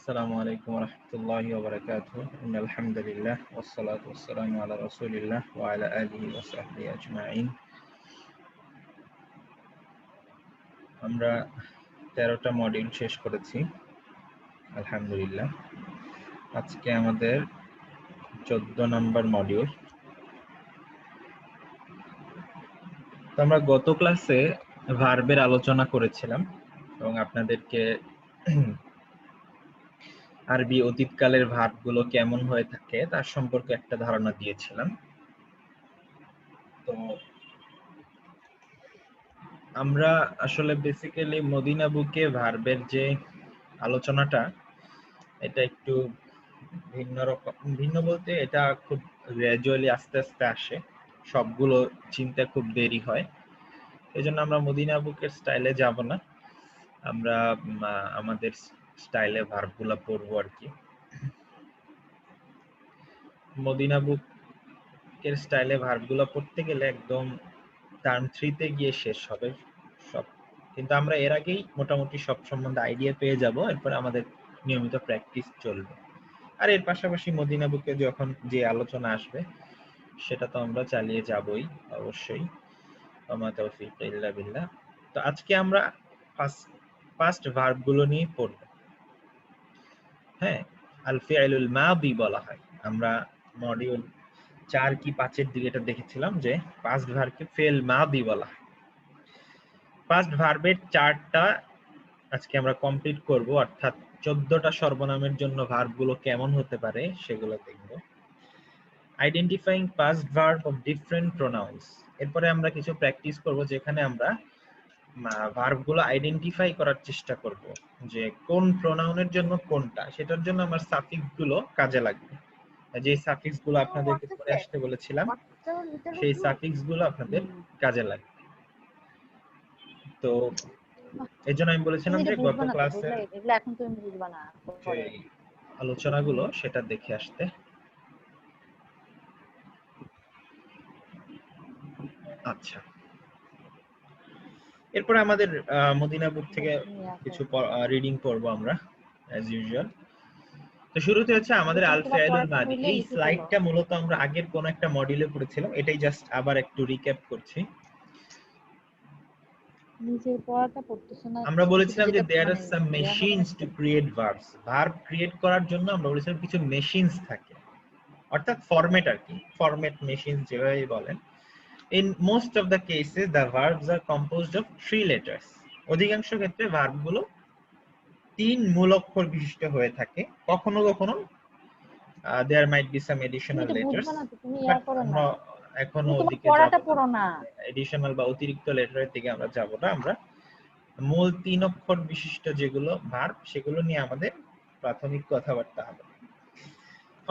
السلام عليكم ورحمة الله وبركاته إن الحمد لله والصلاة والسلام على رسول الله وعلى آله وصحبه أجمعين আমরা 13টা মডিউল শেষ করেছি আলহামদুলিল্লাহ। আজকে আমাদের 14 নম্বর মডিউল। তো আমরা গত ক্লাসে ভার্বের আলোচনা করেছিলাম এবং আপনাদেরকে আরবি অতীতকালের ভার্বগুলো কেমন হয়ে থাকে তার সম্পর্কে একটা ধারণা দিয়েছিলাম। তো আমরা আসলে বেসিক্যালি মদিনা বুকে ভার্বের যে আলোচনাটা এটা একটু ভিন্ন বলতে এটা খুব গ্র্যাজুয়ালি আস্তে আস্তে আসে, সবগুলো চিন্তা খুব দেরি হয়। এই জন্য আমরা মদিনা বুকের স্টাইলে যাব না, আমরা আমাদের স্টাইলে ভার্বগুলো পড়বো আর কি। মদিনা বুকের স্টাইলে ভার্বগুলো পড়তে গেলে একদম টার্ম 3 তে গিয়ে শেষ হবে সব, কিন্তু আমরা এর আগেই মোটামুটি সব সম্বন্ধে আইডিয়া পেয়ে যাব, এরপর আমাদের নিয়মিত প্র্যাকটিস চলবে। আর এর পাশাপাশি মদিনা বুকে যখন যে আলোচনা আসবে সেটা তো আমরা চালিয়ে যাবই অবশ্যই। ওমা তাওফীক ইল্লা বিল্লাহ। তো আজকে আমরা পাস্ট ভার্বগুলো নিয়ে পড়ব। হ্যাঁ, আল ফিআলুল মাদি বলা হয়। আমরা মডিউল 4 কি 5 এর দিকে এটা দেখেছিলাম যে পাস্ট ভার্বকে ফেল মাদি বলা হয়। পাস্ট ভার্বের 4টা আজকে আমরা কমপ্লিট করব, অর্থাৎ 14টা সর্বনামের জন্য ভার্বগুলো কেমন হতে পারে সেগুলো দেখব। Identifying past verb of different pronounce. এরপরে আমরা কিছু প্র্যাকটিস করব যেখানে আমরা ভার্বগুলো আইডেন্টিফাই করার চেষ্টা করব যে কোন প্রোনাউনের জন্য কোনটা, সেটার জন্য আমার সাফিক্সগুলো কাজে লাগবে। যে সাফিক্সগুলো আপনাদেরকে পরে আসতে বলেছিলাম সেই সাফিক্সগুলো আপনাদের কাজে লাগবে। তো এজন্য আমি বলেছিলাম যে গত ক্লাসে এখন তুমি বুঝবা না আলোচনাগুলো সেটা দেখে আসতে। আচ্ছা, এরপর আমাদের মদিনা বুক থেকে কিছু রিডিং পড়বো আমরা অ্যাজ ইউজুয়াল। তো শুরুতে হচ্ছে আমাদের আল ফিআলুল মাদি। এই স্লাইডটা মূলত আমরা আগের কোন একটা মডিউলে পড়েছিলাম, এটাই জাস্ট আবার একটু রিক্যাপ করছি। নিজের পড়াটা পড়তেছ না। আমরা বলেছিলাম যে there are some machines to create verbs. Verb create করার জন্য আমরা বলেছিলাম কিছু মেশিনস থাকে, অর্থাৎ ফরম্যাট আর কি, ফরম্যাট মেশিন যেভাবে বলেন। In most of the cases the verbs are composed of 3 letters. অধিকাংশ ক্ষেত্রে ভার্বগুলো 3 মূল অক্ষর বিশিষ্ট হয়ে থাকে। কখনো কখনো there might be some additional letters, but আমরা এখনো ওদিকে যাব না, additional বা অতিরিক্ত লেটারের দিকে আমরা যাব না। আমরা মূল 3 অক্ষর বিশিষ্ট যেগুলো ভার্ব সেগুলো নিয়ে আমাদের প্রাথমিক কথাবার্তা হবে।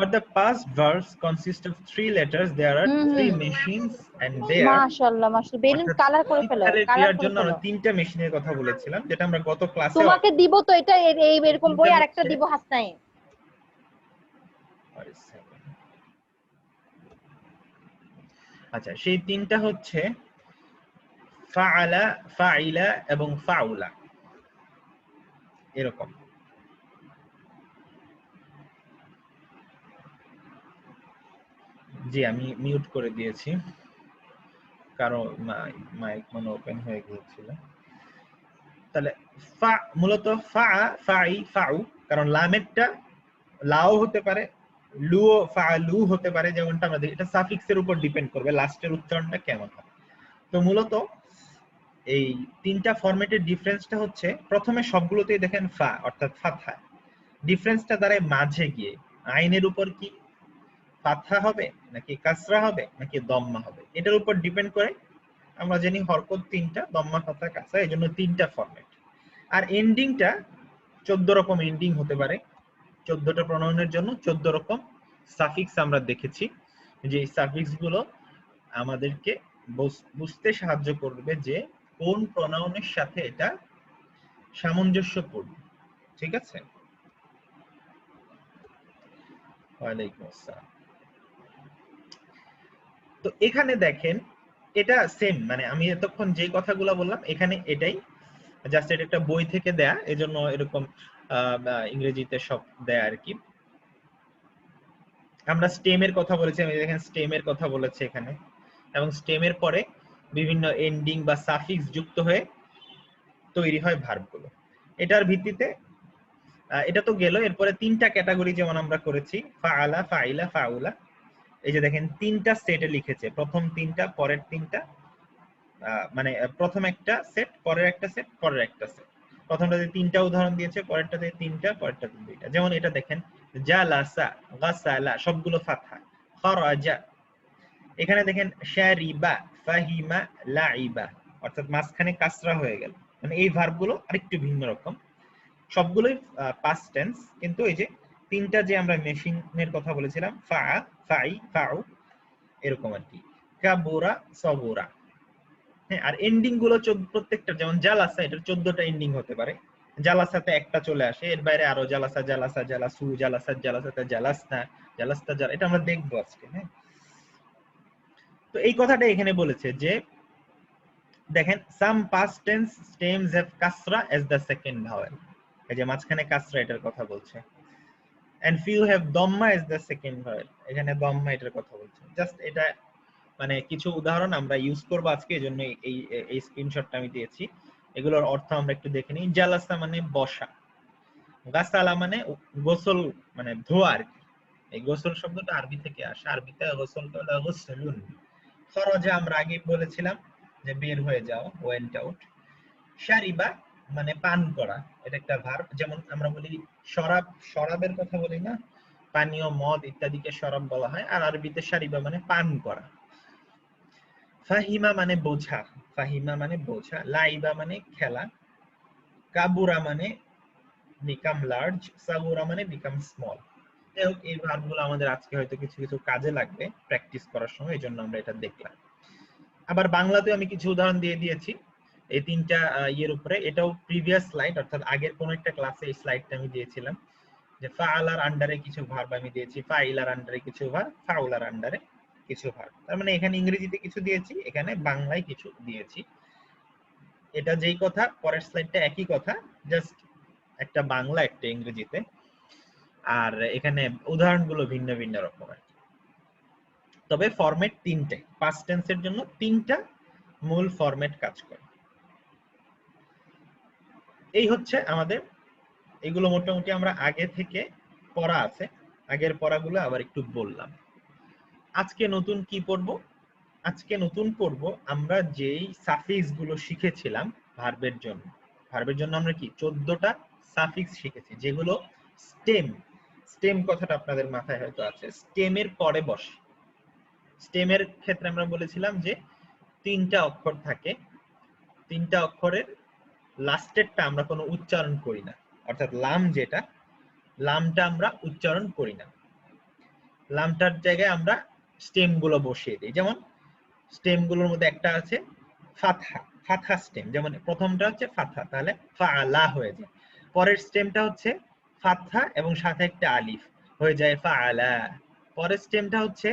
For the past verbs consist of 3 letters. There are 3 machines and they are মাশাআল্লাহ মাশাআল্লাহ বেলুন কালার করে ফেলো, কালার জন্য আমরা 3টা মেশিনের কথা বলেছিলাম, যেটা আমরা গত ক্লাসে তোমাকে দিব। তো এটা এই এরকম বই আরেকটা দিব হাসনাইন। আচ্ছা, সেই 3টা হচ্ছে ফাআলা, ফাইলা এবং ফাউলা। এরকম জি, আমি মিউট করে দিয়েছি কারণ মাইক মনে ওপেন হয়ে গিয়েছিল। তাহলে ফা মূলত ফা, ফাই, ফাউ, কারণ লামেরটা লাও হতে পারে, লুও, ফালু হতে পারে, যেমনটা আমরা দেখি। এটা সাফিক্সের উপর ডিপেন্ড করবে লাস্টের উচ্চারণটা কেমন হবে। তো মূলত এই 3টা ফরম্যাটের ডিফারেন্সটা হচ্ছে, প্রথমে সবগুলোতেই দেখেন ফা অর্থাৎ ফাতহা। ডিফারেন্সটা দাঁড়ায় মাঝে গিয়ে আইনের উপর কি ফাতহা হবে নাকি কাসরা হবে নাকি দম্মা হবে, এটার উপর ডিপেন্ড করে। আমরা জানি হরকত 3টা, দম্মা, ফাতহা, কাসরা, এজন্য 3টা ফরম্যাট। আর এন্ডিংটা 14 রকম এন্ডিং হতে পারে। 14টা প্রোনাউনের জন্য 14 রকম সাফিক্স আমরা দেখেছি, যে এই সাফিক্স গুলো আমাদেরকে বুঝতে সাহায্য করবে যে কোন প্রোনাউনের সাথে এটা সামঞ্জস্যপূর্ণ। ঠিক আছে? ওয়ালাইকুম আসসালাম। তো এখানে দেখেন এটা সেম, মানে আমি এতক্ষণ যে কথাগুলো বললাম এখানে এটাই, জাস্ট এটা একটা বই থেকে দেয়া, এজন্য এরকম ইংরেজিতে সব দেয় আর কি। আমরা স্টেমের কথা বলেছি, আমি দেখেন স্টেমের কথা বলেছি এখানে, এবং স্টেমের পরে বিভিন্ন এন্ডিং বা সাফিক্স যুক্ত হয়ে তৈরি হয় ভার্বগুলো। এটার ভিত্তিতে এটা তো গেল। এরপরে তিনটা ক্যাটাগরি যেমন আমরা করেছি, ফাআলা, ফাইলা, ফাউলা। এই যে দেখেন তিনটা সেটে লিখেছে, প্রথম তিনটা, পরের তিনটা, মানে প্রথম একটা সেট, পরের একটা সেট, পরের একটা সেট। প্রথমটাতে তিনটা উদাহরণ দিয়েছে, পরেরটাতে তিনটা, পরেরটাতে দুইটা। যেমন এটা দেখেন জালাসা, গাসালা সবগুলো ফাতহা। খারাজা, এখানে দেখেন শারিবা, ফাহিমা, লাইবা, অর্থাৎ মাঝখানে কাসরা হয়ে গেল। মানে এই ভার্বগুলো আরেকটু ভিন্ন রকম, সবগুলোই পাস্ট টেন্স, কিন্তু এই যে তিনটা যে আমরা মেশিনের কথা বলেছিলাম, ফা, ফাই, ফাউ, এরকম আর কি। কাবুরা, সবুরা। হ্যাঁ, আর এন্ডিং গুলো প্রত্যেকটা, যেমন জালাসা, এটার 14টা এন্ডিং হতে পারে। জালাসাতে একটা চলে আসে, এর বাইরে আরো জালাসা, জালাসা, জালাসু, জালাসা, জালাসাতে, জালাসনা, জালাসতা, এটা আমরা দেখবো আজকে। হ্যাঁ, তো এই কথাটা এখানে বলেছে যে দেখেন some past tense stems have কাসরা অ্যাজ দ্য সেকেন্ড ভাওয়েল। এই যে মাঝখানে কাসরা, এটার কথা বলছে। এন্ড ফিউ হ্যাভ দম্মা অ্যাজ দ্য সেকেন্ড ভাওয়েল, এখানে দম্মা এটার কথা বলছে। জাস্ট এটা মানে কিছু উদাহরণ আমরা ইউজ করব আজকে, এজন্য এই স্ক্রিনশটটা আমি দিয়েছি। এগুলোর অর্থ আমরা একটু দেখে নিই। জালাসা মানে বসা, গাসালা মানে গোসল, মানে ধোয়া আর কি। এই গোসল শব্দটা আরবি থেকে আসে, আরবিতে গোসলটা হলো গোসলুন। খরজা আমরা আগে বলেছিলাম যে বের হয়ে যাও, ওয়েন্ট আউট। শারিবা মানে পান করা, এটা একটা ভার্ব। যেমন আমরা বলি শরাব, শরাবের কথা বলি না, পানীয় মদ ইত্যাদিকে শরাব বলা হয়, আর আরবিতে শারিবা মানে পান করা। ফাহিমা মানে বোঝা, ফাহিমা মানে বোঝা। লাইবা মানে খেলা। কাবুরা মানে বিকাম লার্জ, সাগুরা মানে বিকাম স্মল। এই ভার্বগুলো আমাদের আজকে হয়তো কিছু কিছু কাজে লাগবে প্র্যাকটিস করার সময়, এই জন্য আমরা এটা দেখলাম। আবার বাংলাতেও আমি কিছু উদাহরণ দিয়ে দিয়েছি এই তিনটা ইয়ের উপরে। এটাও প্রিভিয়াস স্লাইড, অর্থাৎ আগের কোন একটা ক্লাসে এই স্লাইডটা আমি দিয়েছিলাম, যে ফাআলার আন্ডারে কিছু ভার্ব আমি দিয়েছি, ফাইলার আন্ডারে কিছু ভার্ব, ফাউলার আন্ডারে কিছু ভার্ব। তার মানে এখানে ইংরেজিতে কিছু দিয়েছি, এখানে বাংলায় কিছু দিয়েছি। এটা যেই কথা, পরের স্লাইডটা একই কথা, জাস্ট একটা বাংলা একটা ইংরেজিতে, আর এখানে উদাহরণগুলো ভিন্ন ভিন্ন রকমের। তবে ফরম্যাট তিনটে, পাস্ট টেন্সের জন্য তিনটা মূল ফরম্যাট কাজ করে। এই হচ্ছে আমাদের, এগুলো মোটামুটি আমরা আগে থেকে পড়া আছে, আগের পড়াগুলো আবার একটু বললাম। আজকে নতুন কি পড়বো? আজকে নতুন পড়বো আমরা যেই সাফিক্স গুলো শিখেছিলাম ভার্বের জন্য। ভার্বের জন্য আমরা কি 14টা সাফিক্স শিখেছি, যেগুলো স্টেম, স্টেম কথাটা আপনাদের মাথায় হয়তো আছে, স্টেমের পরে বসে। স্টেমের ক্ষেত্রে আমরা বলেছিলাম যে তিনটা অক্ষর থাকে, তিনটা অক্ষরের লাস্টেরটা আমরা কোনো উচ্চারণ করি না, অর্থাৎ লাম যেটা, লামটা আমরা উচ্চারণ করি না, লামটার জায়গায় আমরা স্টেম গুলো বসিয়ে দিই। যেমন স্টেম গুলোর মধ্যে একটা আছে ফাতহা, ফাতহা স্টেম, যেমন প্রথমটা হচ্ছে ফাতহা, তাহলে ফাআলা হয়ে যায়। পরের স্টেমটা হচ্ছে ফাতহা এবং সাথে একটা আলিফ, হয়ে যায় ফাআলা। পরের স্টেমটা হচ্ছে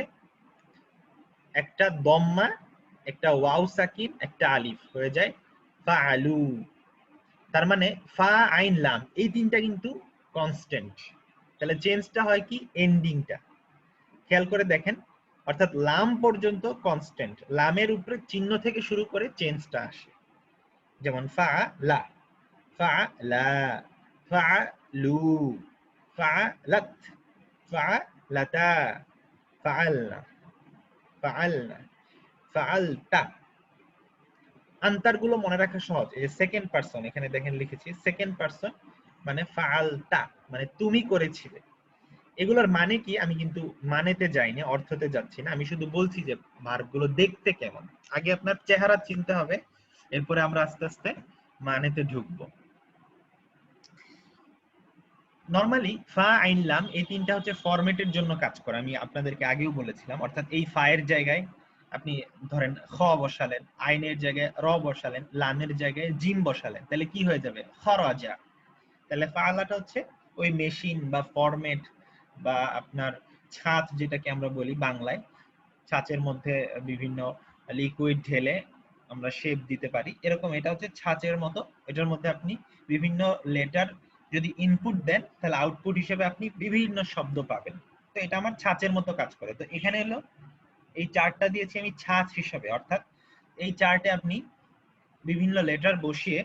একটা দম্মা, একটা ওয়াও সাকিন, একটা আলিফ, হয়ে যায় ফাআলু। তার মানে ফা আইন লাম এই তিনটা কিন্তু কনস্ট্যান্ট। তাহলে চেঞ্জটা হয় কি এন্ডিংটা, খেয়াল করে দেখেন, অর্থাৎ লাম পর্যন্ত কনস্ট্যান্ট, লামের উপরে চিহ্ন থেকে শুরু করে চেঞ্জটা আসে। যেমন ফা লা, ফা লা, ফা লু, ফা লাত, ফা লাতা, ফাআলনা, ফাআলনা, ফাআলতা। আনতারগুলো মনে রাখা সহজ। এই যে সেকেন্ড পারসন, এখানে দেখেন লিখেছি সেকেন্ড পারসন, মানে ফাআলতা মানে তুমি করেছিলে। এগুলোর মানে কি আমি কিন্তু মানেতে যাইনি, অর্থতে যাচ্ছি না, আমি শুধু বলছি যে ভার্বগুলো দেখতে কেমন। আগে আপনার চেহারা চিনতে হবে, এরপরে আমরা আস্তে আস্তে মানেতে ঢুকবো। নরমালি ফা আইন লাম এই তিনটা হচ্ছে ফরম্যাটের জন্য কাজ করে, আমি আপনাদেরকে আগেও বলেছিলাম। অর্থাৎ এই ফায়ের জায়গায় আপনি ধরেন খ বসালেন, আইনের জায়গায় র বসালেন, লামের জায়গায় জিম বসালেন, তাহলে কি হয়ে যাবে? খরাজা। তাহলে ফাআলাটা হচ্ছে ওই মেশিন বা ফরম্যাট বা আপনার ছাঁচ যেটাকে আমরা বলি বাংলায়, ছাঁচের মধ্যে বিভিন্ন লিকুইড ঢেলে আমরা শেপ দিতে পারি, এরকম এটা হচ্ছে ছাঁচের মতো। এটার মধ্যে আপনি বিভিন্ন লেটার যদি ইনপুট দেন তাহলে আউটপুট হিসেবে আপনি বিভিন্ন শব্দ পাবেন। তো এটা আমার ছাঁচের মতো কাজ করে। তো এখানে হলো এই চার্টটা দিয়েছি আমি ছাঁচ হিসেবে, অর্থাৎ এই চার্টে আপনি বিভিন্ন লেটার বসিয়ে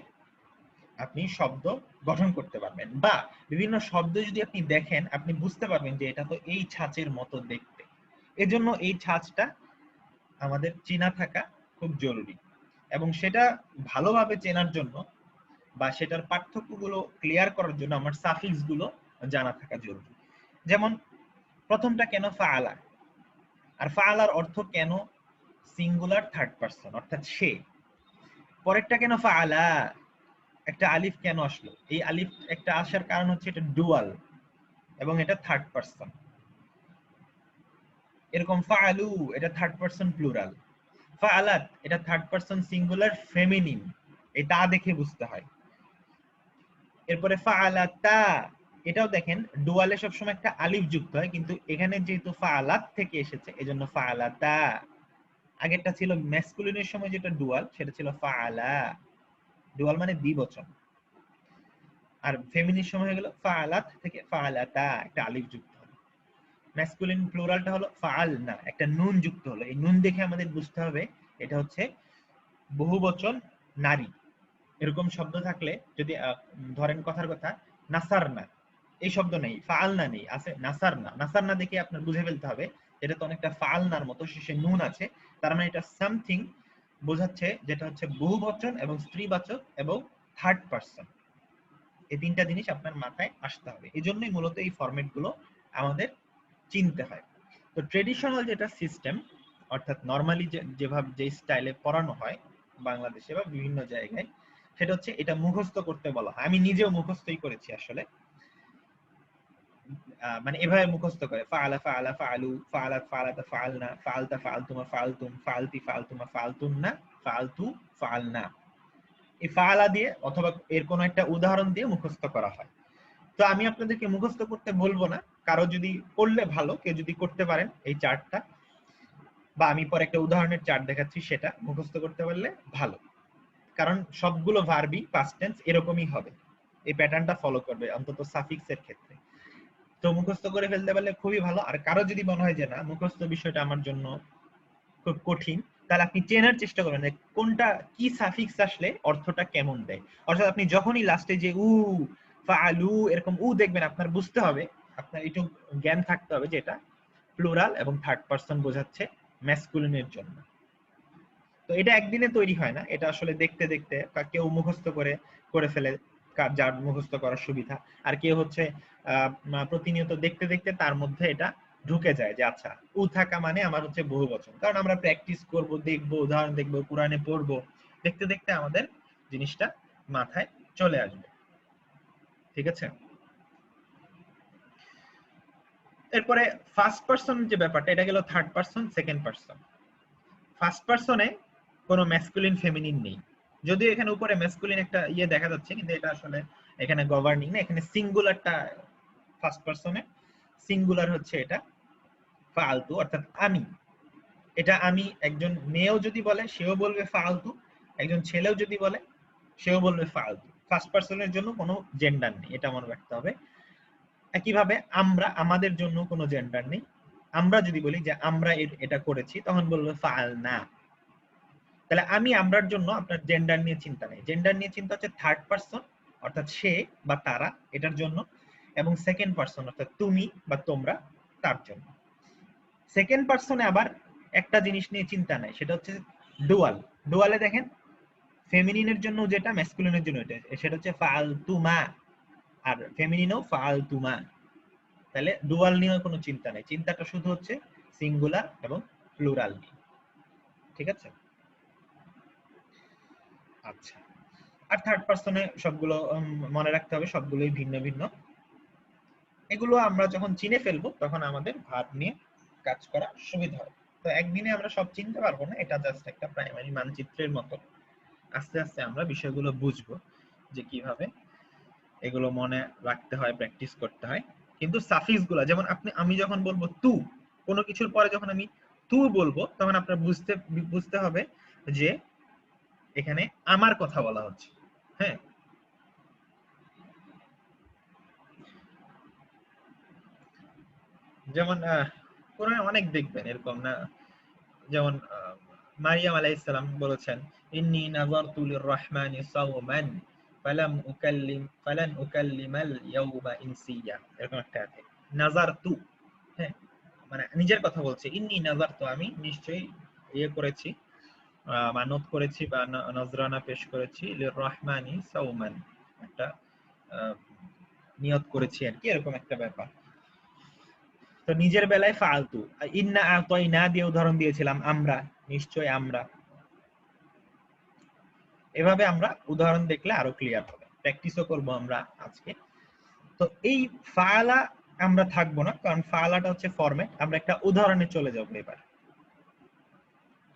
আপনি শব্দ গঠন করতে পারবেন, বা বিভিন্ন শব্দ যদি আপনি দেখেন আপনি বুঝতে পারবেন যে এটা তো এই ছাঁচের মতো দেখতে। এজন্য এই ছাঁচটা আমাদের চেনা থাকা খুব জরুরি, এবং সেটা ভালোভাবে চেনার জন্য বা সেটার পার্থক্যগুলো ক্লিয়ার করার জন্য আমার সাফিক্স গুলো জানা থাকা জরুরি। যেমন প্রথমটা কেন ফাআলা, আর ফাআলার অর্থ কেন সিঙ্গুলার থার্ড পারসন অর্থাৎ সে। পরেরটা কেন ফাআলা, একটা আলিফ কেন আসলো, এই আলিফ একটা আসার কারণ হচ্ছে এটা ডুয়াল এবং এটা থার্ড পারসন। এরকম ফাআলু এটা থার্ড পারসন প্লুরাল, ফাআলাত এটা থার্ড পারসন সিঙ্গুলার ফেমিনিন, এই তা দেখে বুঝতে হয়। এরপরে ফাআলাতা, এটাও দেখেন ডুয়ালে সবসময় একটা আলিফ যুক্ত হয়, কিন্তু এখানে যেহেতু ফাআলাত থেকে এসেছে এজন্য ফাআলাতা। আগেরটা ছিল ম্যাসকুলিনের সময় যেটা ডুয়াল সেটা ছিল ফাআলা, ডুয়াল মানে দ্বিবচন, আর ফেমিনিন সময় হয়ে গেল ফাআলাত থেকে ফাআলাতা, একটা আলিফ যুক্ত হলো। ম্যাসকুলিন প্লুরালটা হলো ফাআলনা, একটা নুন যুক্ত হলো। এই নুন দেখে আমাদের বুঝতে হবে এটা হচ্ছে বহুবচন নারী। এরকম শব্দ থাকলে যদি ধরেন কথার কথা নাসারনা, এই শব্দ নেই, ফাআলনা নেই, আছে নাসারনা। নাসারনা দেখে আপনার বুঝে ফেলতে হবে এটা তো অনেকটা ফাআলনার মতো, শেষে নুন আছে, তার মানে এটা সামথিং বোঝাচ্ছে যেটা হচ্ছে বহুবচন এবং স্ত্রীবাচক এবং থার্ড পারসন। এই তিনটা জিনিস আপনার মাথায় আসতে হবে, এই জন্যই মূলত এই ফরম্যাট গুলো আমাদের চিনতে হয়। তো ট্রেডিশনাল যেটা সিস্টেম, অর্থাৎ নর্মালি যেভাবে যে স্টাইলে পড়ানো হয় বাংলাদেশে বা বিভিন্ন জায়গায়, সেটা হচ্ছে এটা মুখস্থ করতে বলা হয়। আমি নিজেও মুখস্থই করেছি আসলে, মানে এভাবে মুখস্থ করে ফাআলা ফাআলা ফাআলু ফাআলাত ফাআলাতা ফাআলনা ফাআলতা ফাআলতুমা ফাআলতুম ফাআলতি ফাআলতুমা ফাআলতুন্না ফাআলতু ফাআলনা। এই ফাআলা দিয়ে অথবা এর কোনো একটা উদাহরণ দিয়ে মুখস্থ করা হয়। তো আমি আপনাদেরকে মুখস্থ করতে বলবো না, কারো যদি করলে ভালো, কেউ যদি করতে পারেন এই চার্টটা, বা আমি পরে একটা উদাহরণের চার্ট দেখাচ্ছি সেটা মুখস্থ করতে পারলে ভালো, কারণ সবগুলো ভার্বই পাস্ট টেন্স এরকমই হবে, এই প্যাটার্নটা ফলো করবে অন্তত সাফিক্সের ক্ষেত্রে। তো মুখস্থ করে ফেলতে পারলে খুবই ভালো। আর কারো যদি মনে হয় যে না মুখস্থ বিষয়টা আমার জন্য খুব কঠিন, তাহলে আপনি চেনার চেষ্টা করবেন যে কোনটা কি সাফিক্স আসলে অর্থটা কেমন দেয়। অর্থাৎ আপনি যখনই লাস্টে যে উ ফাআলু এরকম উ দেখবেন, আপনার বুঝতে হবে, আপনার একটু জ্ঞান থাকতে হবে যে এটা প্লুরাল এবং থার্ড পারসন বোঝাচ্ছে ম্যাসকুলিনের জন্য। তো এটা একদিনে তৈরি হয় না, এটা আসলে দেখতে দেখতে কেউ মুখস্থ করে ফেলে যার মুখস্থ করার সুবিধা, আর কেউ হচ্ছে প্রতিনিয়ত দেখতে দেখতে তার মধ্যে এটা ঢুকে যায় যে আচ্ছা উ থাকা মানে আমার হচ্ছে বহু বচন, কারণ আমরা প্র্যাকটিস করব, দেখবো, উদাহরণ দেখবো, কোরআনে পড়বো, দেখতে দেখতে আমাদের জিনিসটা মাথায় চলে আসবে। ঠিক আছে, এরপরে ফার্স্ট পারসন যে ব্যাপারটা, এটা গেল third person. Second person, first পারসনে কোনো ম্যাসকুলিন ফেমিনিন নেই, যদিও এখানে উপরে ম্যাসকুলিন একটা ইয়ে দেখা যাচ্ছে, কিন্তু এটা আসলে এখানে গভর্নিং না, এখানে সিঙ্গুলারটা ফার্স্ট পারসনে, সিঙ্গুলার হচ্ছে এটা ফালতু, অর্থাৎ আমি। এটা আমি, একজন মেয়েও যদি বলে সেও বলবে ফালতু, একজন ছেলেও যদি বলে সেও বলবে ফালতু। ফার্স্ট পারসনের জন্য কোনো জেন্ডার নেই, এটা মনে রাখতে হবে। একইভাবে আমরা, আমাদের জন্য কোনো জেন্ডার নেই। আমরা যদি বলি যে আমরা এটা করেছি তখন বলবে ফাআলনা। তাহলে আমি আমরার জন্য আপনার জেন্ডার নিয়ে চিন্তা নেই, জেন্ডার নিয়ে চিন্তা হচ্ছে থার্ড পারসন অর্থাৎ সে বা তারা এটার জন্য, এবং সেকেন্ড পারসন অর্থাৎ তুমি বা তোমরা তার জন্য। সেকেন্ড পারসনে আবার একটা জিনিস নিয়ে চিন্তা নাই, সেটা হচ্ছে ডুয়াল। ডুয়ালে দেখেন ফেমিনিনের জন্য যেটা, ম্যাসকুলিনের জন্য এটা, সেটা হচ্ছে ফাআলতুমা, আর ফেমিনিনও ফাআলতুমা। তাহলে ডুয়াল নিয়ে কোনো চিন্তা নেই, চিন্তাটা শুধু হচ্ছে সিঙ্গুলার এবং প্লুরাল নিয়ে। ঠিক আছে, আচ্ছা। আর থার্ড পারসনে সবগুলো মনে রাখতে হবে, সবগুলোই ভিন্ন ভিন্ন। এগুলো আমরা যখন চিনে ফেলবো তখন আমাদের ভার্ব নিয়ে কাজ করা সুবিধা হবে। তো একদিনে আমরা সব চিনতে পারবো না, এটা জাস্ট একটা প্রাইমারি মানচিত্রের মতো। আস্তে আস্তে আমরা বিষয়গুলো বুঝবো যে কিভাবে এগুলো মনে রাখতে হয়, প্র্যাকটিস করতে হয়। কিন্তু সাফিক্স গুলা, যেমন আমি যখন বলবো তু, কোনো কিছুর পরে যখন আমি তু বলবো তখন আপনার বুঝতে হবে যে এখানে আমার কথা বলা হচ্ছে। হ্যাঁ, যেমন কোরআনে অনেক দেখবেন এরকম না, যেমন মারিয়াম আলাইহিস সালাম বলেছেন ইন্নী নাযারতু লির-রাহমানি সাওমান ফালান উকাল্লিমাল ইয়াওমা ইনসিয়া, এরকম একটা আছে নাযারতু। হ্যাঁ, মানে নিজের কথা বলছে, ইন্নী নাযারতু, আমি নিশ্চয়ই ইয়ে করেছি, মানত করেছি বা নজরানা পেশ করেছি, লির-রাহমানি সাওমান, একটা আহ, নিয়ত করেছি আর কি, এরকম একটা ব্যাপার। তো নিজের বেলায় ফালতু, ইন্না আতাইনা দিয়ে উদাহরণ দিয়েছিলাম, আমরা, নিশ্চয় আমরা। এভাবে আমরা উদাহরণ দেখলে আরো ক্লিয়ার হবে, প্র্যাকটিসও করব আমরা আজকে। তো এই ফালা আমরা থাকবো না, কারণ ফালাটা হচ্ছে ফরম্যাট। আমরা একটা উদাহরণে চলে যাব এবার,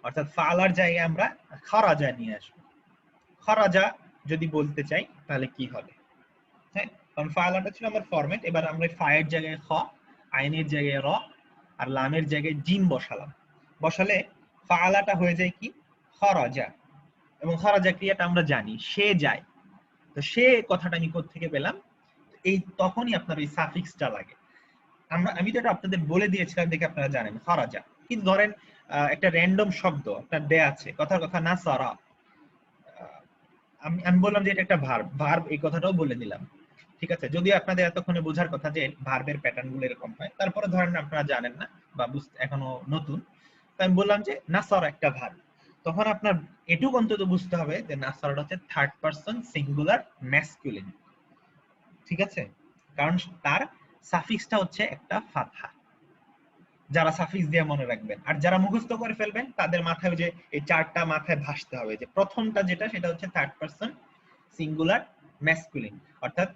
অর্থাৎ ফালার জায়গায় আমরা খরাজা নিয়ে আসবো। খরাজা যদি বলতে চাই তাহলে কি হবে? হ্যাঁ, কারণ ফালাটা ছিল আমার ফরম্যাট, এবার আমরা ফায়ের জায়গায় খ, আইনের জায়গায় র, আর লামের জায়গায় জিম বসালাম। বসালে ফালাটা হয়ে যায় কি? খরাজা। এবং খরাজা ক্রিয়াটা আমরা জানি, সে যায়। তো সে কথাটা আমি কোত্থেকে পেলাম? এই তখনই আপনার ওই সাফিক্সটা লাগে। আমি তো এটা আপনাদের বলে দিয়েছিলাম দেখে আপনারা জানেন খরাজা। কিন্তু ধরেন একটা র্যান্ডম শব্দ আপনার দেয়া আছে, কথার কথা না সারা, আমি বললাম যে এটা একটা ভার্ব, এই কথাটাও বলে দিলাম, ঠিক আছে? যদিও আপনাদের এতক্ষণে বোঝার কথা যে ভার্বের প্যাটার্ন গুলো এরকম হয়, তারপরে ধরেন আপনারা জানেন না বা বুঝতে এখনো নতুন, তো আমি বললাম যে নাসার একটা ভার্ব। তখন আপনার এটুকু অন্তত বুঝতে হবে যে নাসারটা হচ্ছে থার্ড পারসন সিঙ্গুলার ম্যাসকুলিন, ঠিক আছে? কারণ তার সাফিক্সটা হচ্ছে একটা ফাতহা। যারা সাফিক্স দিয়ে মনে রাখবেন, আর যারা মুখস্থ করে ফেলবেন তাদের মাথায় ওই যে এই চারটা মাথায় ভাসতে হবে, যে প্রথমটা যেটা সেটা হচ্ছে থার্ড পারসন সিঙ্গুলার ম্যাসকুলিন, অর্থাৎ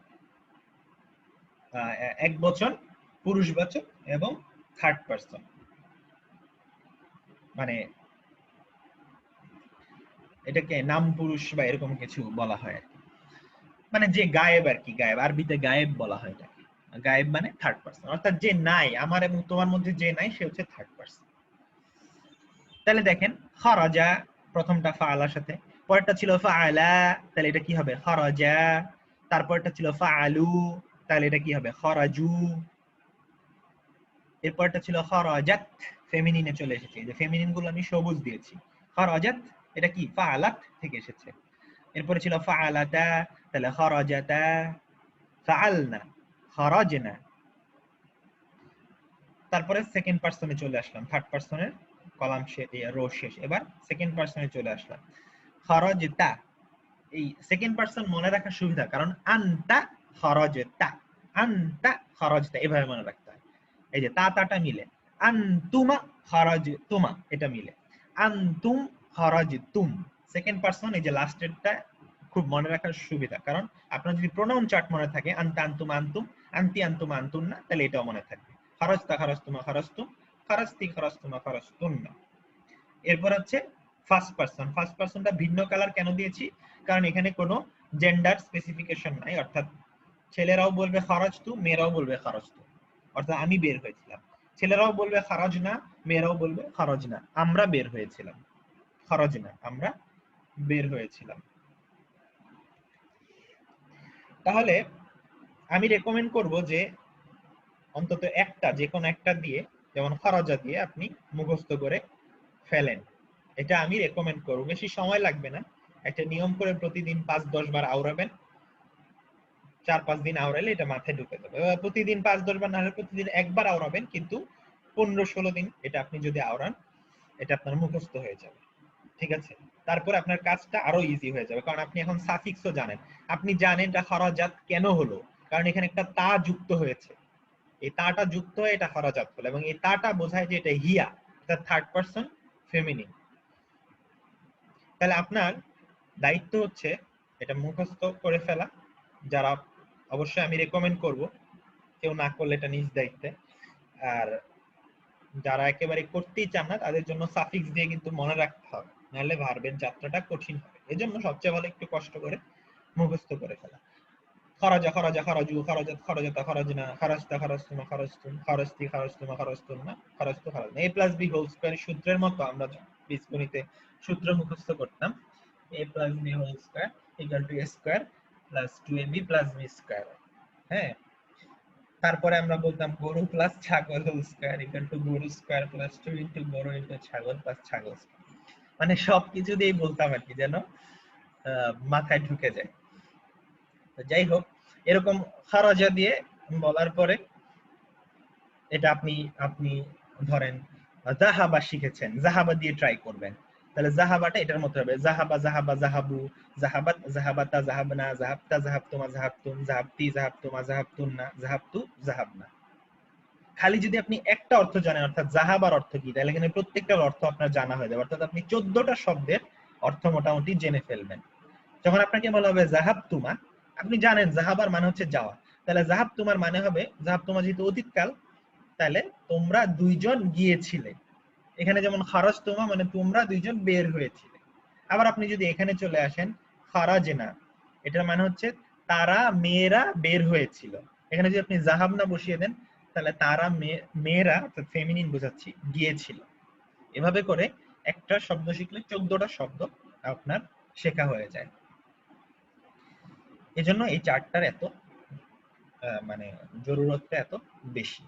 এক বচন পুরুষবাচক এবং থার্ড পারসন, মানে এটাকে নাম পুরুষ বা এরকম কিছু বলা হয় আর কি। মানে যে গায়েব আর কি, গায়েব, আরবিতে গায়েব বলা হয় এটাকে। গায়েব মানে থার্ড পারসন, অর্থাৎ যে নাই, আমার এবং তোমার মধ্যে যে নাই সে হচ্ছে থার্ড পারসন। তাহলে দেখেন খরাজা প্রথমটা ফাআলার সাথে, পরেরটা ছিল ফাআলা, তাহলে এটা কি হবে? খরাজা। তারপরটা ছিল ফাআলু, তাহলে এটা কি হবে? খরাজু। এরপরটা ছিল খরাজাত, ফেমিনিনে চলে এসেছে, যে ফেমিনিন গুলো আমি সবুজ দিয়েছি। খরাজাত এটা কি? ফাআলাত থেকে এসেছে। এরপরে ছিল ফাআলাতা, তাহলে খরাজাতা। ফাআলনা, খরাজনা। তারপরে সেকেন্ড পারসনে চলে আসলাম, থার্ড পারসনের কলাম রো শেষ, এবার সেকেন্ড পারসনে চলে আসলাম। খরজতা, এই সেকেন্ড পারসন মনে রাখার সুবিধা, কারণ আনতা খরজতা, আনতা খরজতা এভাবে মনে রাখতে হয়। এই যে তাটা মিলে, আনতুমা খরজতুমা এটা মিলে, আনতুম খরজতুম। সেকেন্ড পারসন এই যে লাস্টেরটা খুব মনে রাখার সুবিধা, কারণ আপনার যদি প্রোনাউন চার্ট মনে থাকে আনতা আনতুম আনতুম, আনতি আনতুম আনতুম না, তাহলে এটাও মনে থাকবে। খরজতা খরজতুমা খরজতুম, খরজতি খরজতুমা খরজতুম না। এরপর হচ্ছে ফার্স্ট পারসন। ফার্স্ট পারসনটা ভিন্ন কালার কেন দিয়েছি? কারণ এখানে কোনো জেন্ডার স্পেসিফিকেশন নাই, অর্থাৎ ছেলেরাও বলবে খরজতু, মেয়েরাও বলবে খরজতু, অর্থাৎ আমি বের হয়েছিলাম। ছেলেরাও বলবে খরজ না, মেয়েরাও বলবে খরজ না, আমরা বের হয়েছিলাম। খরজ না, আমরা বের হয়েছিলাম। তাহলে আমি রেকমেন্ড করব যে অন্তত একটা, যে কোনো একটা দিয়ে, যেমন খরজা দিয়ে আপনি মুখস্থ করে ফেলেন, এটা আমি রেকমেন্ড করব। বেশি সময় লাগবে না, একটা নিয়ম করে প্রতিদিন 5-10 বার আওড়াবেন, 4-5 দিন আওড়ালে এটা মাথায় ঢুকে যাবে। প্রতিদিন 5-10 বার না হলে প্রতিদিন একবার আওড়াবেন, কিন্তু 15-16 দিন এটা আপনি যদি আওড়ান, এটা আপনার মুখস্থ হয়ে যাবে, ঠিক আছে? তারপরে আপনার কাজটা আরো ইজি হয়ে যাবে, কারণ আপনি এখন সাফিক্সও জানেন। আপনি জানেন এটা খরাজাত কেন হলো, কারণ এখানে একটা তা যুক্ত হয়েছে, এই তাটা যুক্ত হয়ে এটা খরাজাত হলো, এবং এই তাটা বোঝায় যে এটা হিয়া, এটা থার্ড পারসন ফেমিনিন। তাহলে আপনার দায়িত্ব হচ্ছে এটা মুখস্থ করে ফেলা। যারা, অবশ্যই আমি রেকমেন্ড করব, কেউ না করলে এটা নিজ দায়িত্বে। আর যারা একেবারে করতেই চান না তাদের জন্য সাফিক্স দিয়ে কিন্তু মনে রাখতে হবে, নাহলে ভার্বের যাত্রাটা কঠিন হবে। এজন্য সবচেয়ে ভালো একটু কষ্ট করে মুখস্থ করে ফেলা। খরাজা খরাজা খরাজু, খরাজাত খরাজাতা খরাজনা, খরাজতা খরাজতুমা খরাজতুম, খরাজতি খরাজতুমা খরাজতুমনা, খরাজতু খরাজনা। a + b হোল স্কয়ার সূত্রের মতো আমরা বীজগণিতে সূত্র মুখস্থ করতাম। a + b whole square = a square + 2ab + b square. হ্যাঁ, তারপরে আমরা বলতাম গরু প্লাস ছাগল হোল স্কয়ার ইকুয়াল টু গরু স্কয়ার প্লাস 2 ইনটু গরু ইনটু ছাগল প্লাস ছাগল স্কয়ার। মানে সবকিছু দিয়েই বলতাম আর কি, যেন মাথায় ঢুকে যায়। তো যাই হোক, এরকম খারাজা দিয়ে বলার পরে এটা আপনি আপনি ধরেন জাহাবা শিখেছেন, জাহাবা দিয়ে ট্রাই করবেন, তাহলে জাহাবাটা এটার মতো হবে জাহাবা জাহাবা জাহাবু, জাহাবাত জাহাবাতা জাহাবনা, জাহাবতা জাহাবতুমা জাহাবতুম, জাহাবতি জাহাবতুমা জাহাবতুন্না, জাহাবতু জাহাবনা। খালি যদি আপনি একটা অর্থ জানেন, অর্থাৎ জাহাবার অর্থ কি, তাহলে এখানে প্রত্যেকটার অর্থ আপনার জানা হয়ে যাবে, অর্থাৎ আপনি 14টা শব্দের অর্থ মোটামুটি জেনে ফেলবেন। যখন আপনাকে বলা হবে জাহাবতুমা, আপনি জানেন জাহাবার মানে হচ্ছে যাওয়া, তাহলে জাহাবতুমার মানে হবে, জাহাবতুমা যেহেতু অতীতকাল, তাহলে তোমরা দুইজন গিয়েছিলে। এখানে যেমন খারাজতুমা মানে তোমরা দুইজন বের হয়েছিলে। আবার আপনি যদি এখানে চলে আসেন খারাজনা, এটার মানে হচ্ছে তারা মেয়েরা বের হয়েছিল। এখানে যদি আপনি জাহাবনা বসিয়ে দেন, তাহলে তারা মেয়েরা, অর্থাৎ ফেমিনিন বোঝাচ্ছি, গিয়েছিল। এভাবে করে একটা শব্দ শিখলে 14টা শব্দ আপনার শেখা হয়ে যায়। এজন্য এই চার্টটার এত মানে জরুরতটা এত বেশি।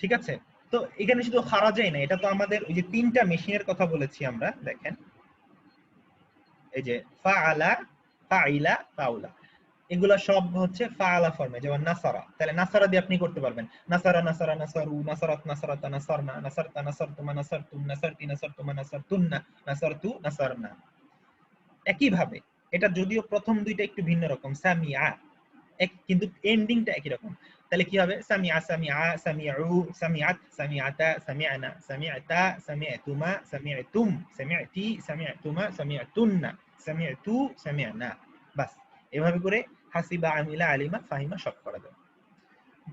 ঠিক আছে, তো এখানে শুধু খারাজাই না, এটা তো আমাদের ওই যে 3টা মেশিনের কথা বলেছি আমরা, দেখেন এই যে ফাআলা, ফাইলা, ফাউলা, এগুলা সব হচ্ছে ফাআলা ফর্মে, যেমন নাসারা, তাহলে নাসারা দিয়ে আপনি করতে পারবেন নাসারা নাসারা নাসারু, নাসারাত নাসারাতা নাসারনা, নাসারতা নাসারতুমা নাসারতুম, নাসারতি নাসারতুমা নাসারতুন্না, নাসারতু নাসারনা। একই ভাবে এটা যদিও প্রথম দুইটা একটু ভিন্ন রকম, সামিআ এক, কিন্তু এন্ডিংটা একই রকম। তাহলে কি হবে, সামিআ সামিআ, সামিউ, সামিআত, সামিআতা, সামিআনা, সামিআতা, সামিআতুমা, সামিআতুম, সামিআতি, সামিআতুমা, সামিআতুন্না, সামিআতু, সামিআনা। বাস এভাবে করে হাসিবা, আমিলা, আলিমা, ফাহিমা সব করা যাবে।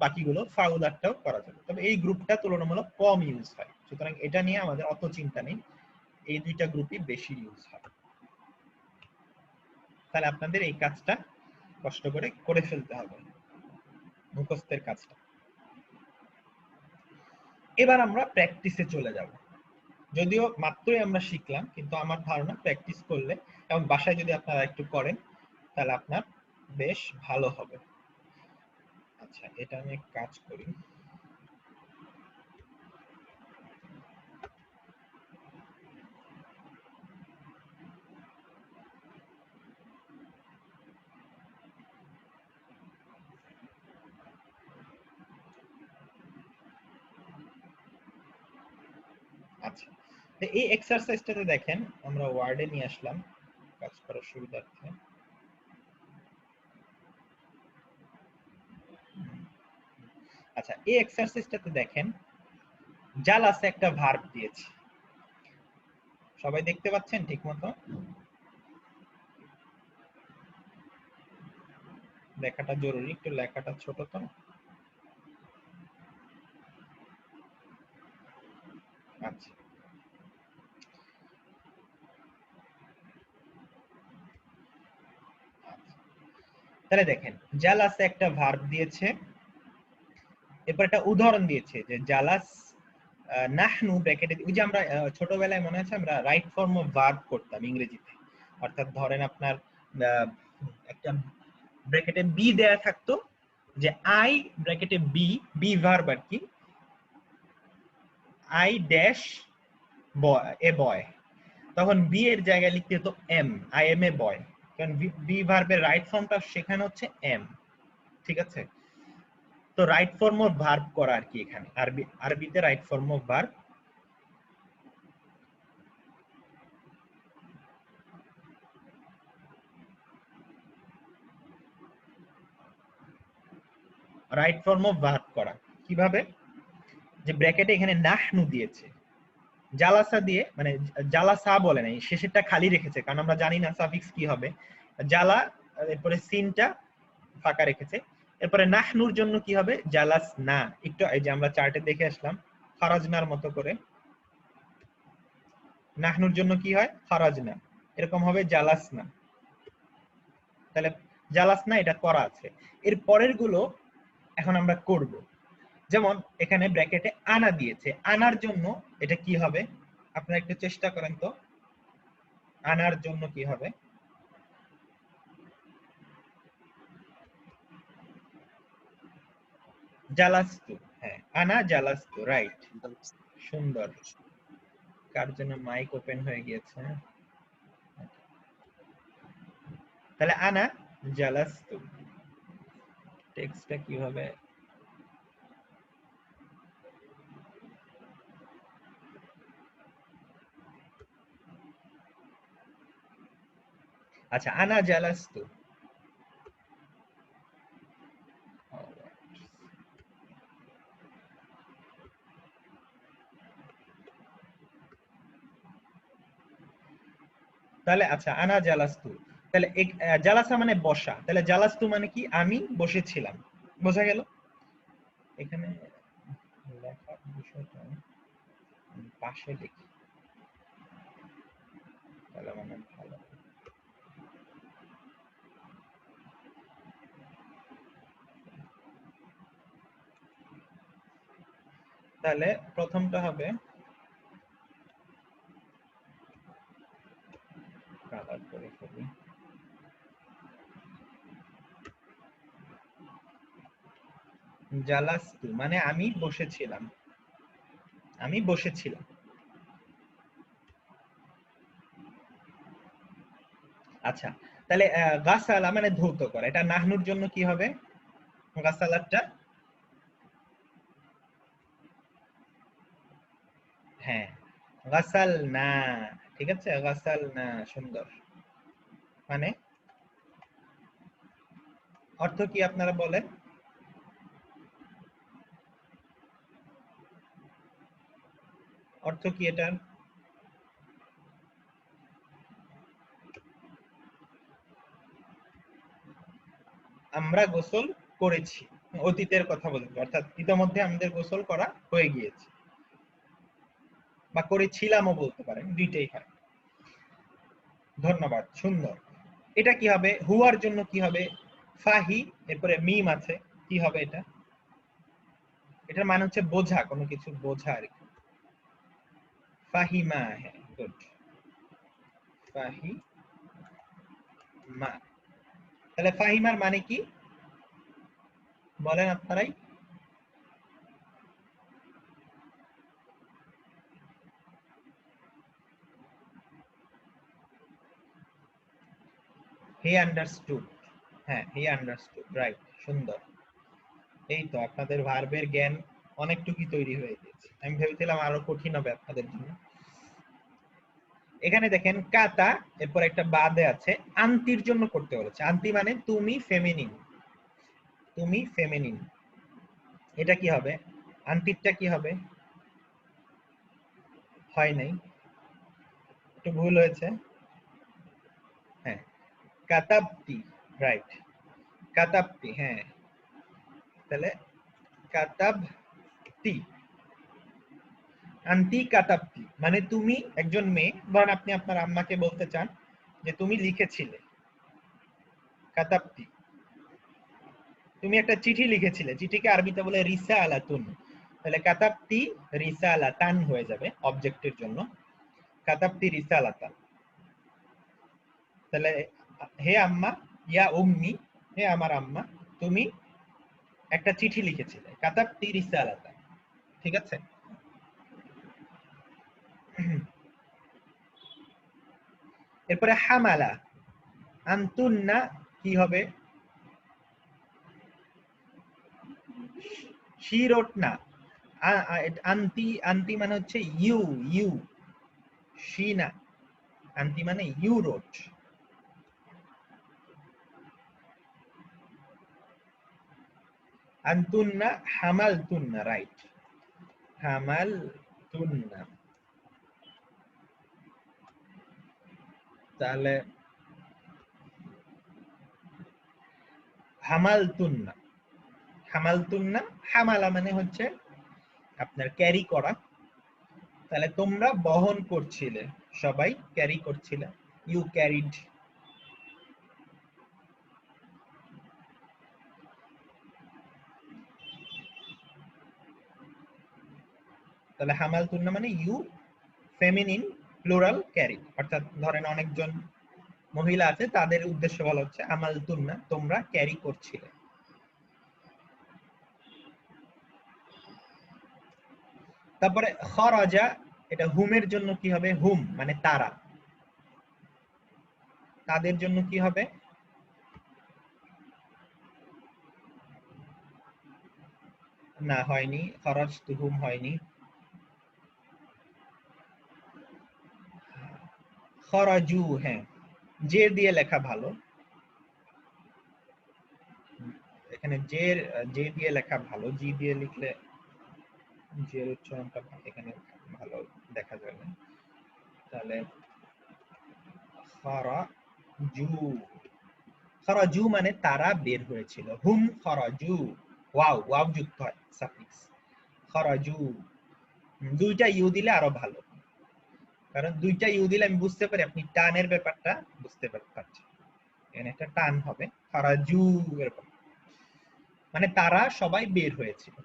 বাকিগুলো ফাউলারটাও করা যাবে, তবে এই গ্রুপটা তুলনামূলক কম ইউজ হয়, সুতরাং এটা নিয়ে আমাদের অত চিন্তা নেই, এই দুইটা গ্রুপই বেশি ইউজ হয়। তাহলে আপনাদের এই কাজটা কষ্ট করে করে ফেলতে হবে, মুখস্থের কাজটা। এবার আমরা প্র্যাকটিসে চলে যাব। যদিও মাত্রই আমরা শিখলাম, কিন্তু আমার ধারণা প্র্যাকটিস করলে এবং বাসায় যদি আপনারা একটু করেন, তাহলে আপনার বেশ ভালো হবে। আচ্ছা, এটা আমি কাজ করি। আচ্ছা, এই এক্সারসাইজটাতে দেখেন আমরা ওয়ার্ডে নিয়ে আসলাম কাজ করার সুবিধার্থে। আচ্ছা, এই এক্সারসাইজটাতে দেখেন জালাসে একটা ভার্ব দিয়েছি, সবাই দেখতে পাচ্ছেন ঠিক মতো? দেখাটা জরুরি, একটু লেখাটা ছোট তো। আচ্ছা, তাহলে দেখেন জালাসে একটা ভার্ব দিয়েছে, এরপর একটা উদাহরণ দিয়েছে যে জালাস নাহনু ব্র্যাকেটে, ওই যে আমরা ছোটবেলায় মনে আছে আমরা রাইট ফর্ম অফ ভার্ব করতাম ইংরেজিতে, অর্থাৎ ধরেন আপনার একটা ব্র্যাকেটে বি দেয়া থাকতো, যে আই ব্র্যাকেটে বি, বি ভার্ব আর কি, আই ড্যাশ এ বয়, তখন বি এর জায়গায় লিখতে হতো এম, আই এম এ বয়, কারণ বি ভার্বের রাইট ফর্মটা সেখানে হচ্ছে এম। ঠিক আছে, তো রাইট ফর্ম অফ ভার্ব করা আর কি, এখানে আরবিতে right form of verb. Right form of verb করা কিভাবে, যে ব্র্যাকেটে এখানে নাহনু দিয়েছে, জালাসা দিয়ে, মানে জালাসা বলে নাই, শেষেরটা খালি রেখেছে, কারণ আমরা জানি না সাফিক্স কি হবে, জালা, এরপরে সিনটা ফাঁকা রেখেছে, এরপরে নাহনুর জন্য কি হবে, জালাস না, একটু এই যে আমরা চার্টে দেখে আসলাম খারাজনার মতো করে, নাহনুর জন্য কি হয়, খারাজনা, এরকম হবে জালাস না। তাহলে জালাস না এটা করা আছে, এর পরের গুলো এখন আমরা করব। যেমন এখানে ব্র্যাকেটে আনা দিয়েছে, আনার জন্য এটা কি হবে, আপনারা একটু চেষ্টা করেন তো, আনার জন্য কি হবে, জালাস্তু, হ্যাঁ আনা জালাস্তু, রাইট, সুন্দর। কার জন্য মাইক ওপেন হয়ে গিয়েছে? তাহলে আনা জালাস্তু টেক্সটটা কিভাবে? আচ্ছা, আনা জালাস্তু, তাহলে আচ্ছা আনা জালাস্তু, তাহলে জালাসা মানে বসা, তাহলে জালাস্তু মানে কি? আমি বসেছিলাম, বোঝা গেল? এখানে লেখার বিষয়টা পাশে লিখি তাহলে মানে ভালো। তাহলে প্রথমটা হবে কালার করে ফেলি। জালাস্তু মানে আমি বসেছিলাম, আমি বসেছিলাম। আচ্ছা, তাহলে গাসালা মানে ধৌত করা, এটা নাহনুর জন্য কি হবে? গাসালাটা, হ্যাঁ গাসাল না, ঠিক আছে, গাসাল না, সুন্দর। মানে অর্থ কি আপনারা বলেন? অর্থ কি এটার? আমরা গোসল করেছি, অতীতের কথা বলছি, অর্থাৎ ইতিমধ্যে আমাদের গোসল করা হয়ে গিয়েছে, বা করেছিলামও বলতে পারেন, দুইটাই হয়। ধন্যবাদ, সুন্দর। এটা কি হবে? হুয়ার জন্য কি হবে? ফাহি, এরপরে মিম আছে, কি হবে এটা? এটার মানে হচ্ছে বোঝা, কোনো কিছু বোঝা আর কি। ফাহিমা, হ্যাঁ গুড, ফাহিমা। তাহলে ফাহিমার মানে কি বলেন আপনারাই? হি আন্ডারস্টুড, হ্যাঁ হি আন্ডারস্টুড, রাইট, সুন্দর। এই তো আপনাদের ভার্বের জ্ঞান অনেকটুকুই তৈরি হয়ে গেছে, আমি ভেবেছিলাম আরো কঠিন হবে আপনাদের জন্য। এখানে দেখেন কাতা, এরপর একটা বাদে আছে, আন্তির জন্য করতে বলেছে। আন্তি মানে তুমি, ফেমিনিন, তুমি ফেমিনিন। এটা কি হবে? আন্তিরটা কি হবে? হয় নাই, একটু ভুল হয়েছে। হ্যাঁ কাতাবতি, রাইট, কাতাবতি, হ্যাঁ। তাহলে কাতাবতি, আন্তি কাতাবতি মানে তুমি একজন মেয়ে, ধরেন আপনি আপনার আম্মাকে বলতে চান যে তুমি লিখেছিলে, কাতাবতি। তুমি একটা চিঠি লিখেছিলে, চিঠিকে আরবিতে বলে রিসালাতুন, তাহলে কাতাবতি রিসালাতান হয়ে যাবে অবজেক্টের জন্য, কাতাবতি রিসালাতান। তাহলে হে আম্মা, ইয়া উম্মি, হে আমার আম্মা, তুমি একটা চিঠি লিখেছিলে, কাতাবতি রিসালাতান, ঠিক আছে? এরপরে হামালা, আন্তুন্না কি হবে? শি রোট না, আন্তি, আন্তি মানে হচ্ছে ইউ, ইউ, শি না, আন্তি মানে ইউ রোট। আন্তুন্না হামালতুন্না, রাইট, হামালতুন্না। তাহলে হামালতুন্না, হামালতুন্না, হামালা মানে হচ্ছে আপনার ক্যারি করা, তাহলে তোমরা বহন করছিলে, সবাই ক্যারি করছিলে, ইউ ক্যারিড। তাহলে হামালতুন্না মানে ইউ ফেমিনিন প্লুরাল ক্যারি, অর্থাৎ ধরেন অনেকজন মহিলা আছে, তাদের উদ্দেশ্য বলা হচ্ছে হামালতুন্না, তোমরা ক্যারি করছিলে। তারপরে খরাজা, এটা হুমের জন্য কি হবে? হুম মানে তারা, তাদের জন্য কি হবে? না হয়নি, খরচ তু হুম হয়নি। খরাজু, হ্যাঁ যে দিয়ে লেখা ভালো, এখানে যে দিয়ে লেখা ভালো, জি দিয়ে লিখলে যে উচ্চারণটা এখানে ভালো দেখা যাবে। তাহলে খরাজু, খরাজু মানে তারা বের হয়েছিল। হুম খরাজু, ওয়াও ওয়াও যুক্ত হয় সাফিক্স, খরাজু। দুইটা ইউ দিলে আরো ভালো, কারণ দুইটা ইউ দিলে আমি বুঝতে পারি আপনি টানের ব্যাপারটা বুঝতে পারছেন। এখানে একটা টান হবে, খরাজু এরকম, মানে তারা সবাই বের হয়েছিল।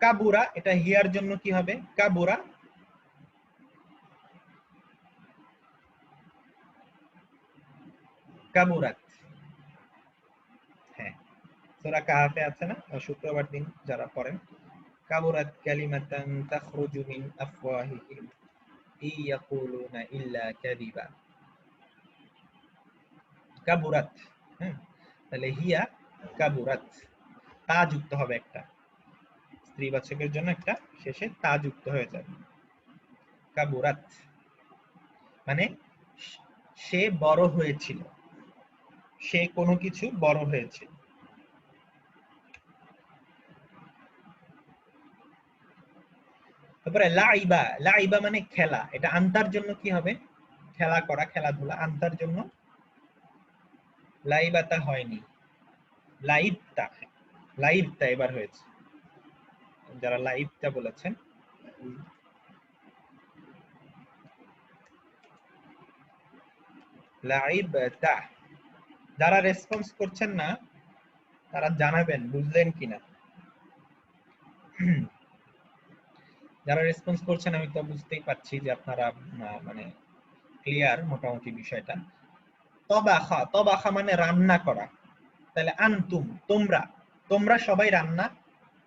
কাবুরা, এটা হিয়ার জন্য কি হবে? কাবুরা, কাবুরাত, হ্যাঁ সূরা কাহাফে আছে না, শুক্রবার দিন যারা পড়েন, কাবুরাত কালিমাতান তাখরুজু মিন আফওয়াহিহিম ইয়াকুলুনা ইল্লা কাযিবা। কাবুরাত, হ্যাঁ তাহলে হিয়া কাবুরাত, তা যুক্ত হবে একটা, স্ত্রীবাচকের জন্য একটা শেষে তা যুক্ত হয়ে যাবে। কাবুরাত মানে সে বড় হয়েছিল, সে কোনো কিছু বড় হয়েছিল। তারপরে লাইবা, লাইবা মানে খেলা, এটা আনতার জন্য কি হবে? খেলা করা, খেলাধুলা, আনতার জন্য লাইবাতা হয়নি, লাইবতা, লাইবতা এবার হয়েছে। যারা লাইবতা বলেছেন, লাইবতা, যারা রেসপন্স করছেন না তারা জানাবেন বুঝলেন কিনা। যারা রেসপন্স করছেন আমি তো বুঝতেই পারছি যে আপনারা মানে ক্লিয়ার মোটামুটি বিষয়টা। তবাখা, তবাখা মানে রান্না করা, তাহলে আনতুম তোমরা, তোমরা সবাই রান্না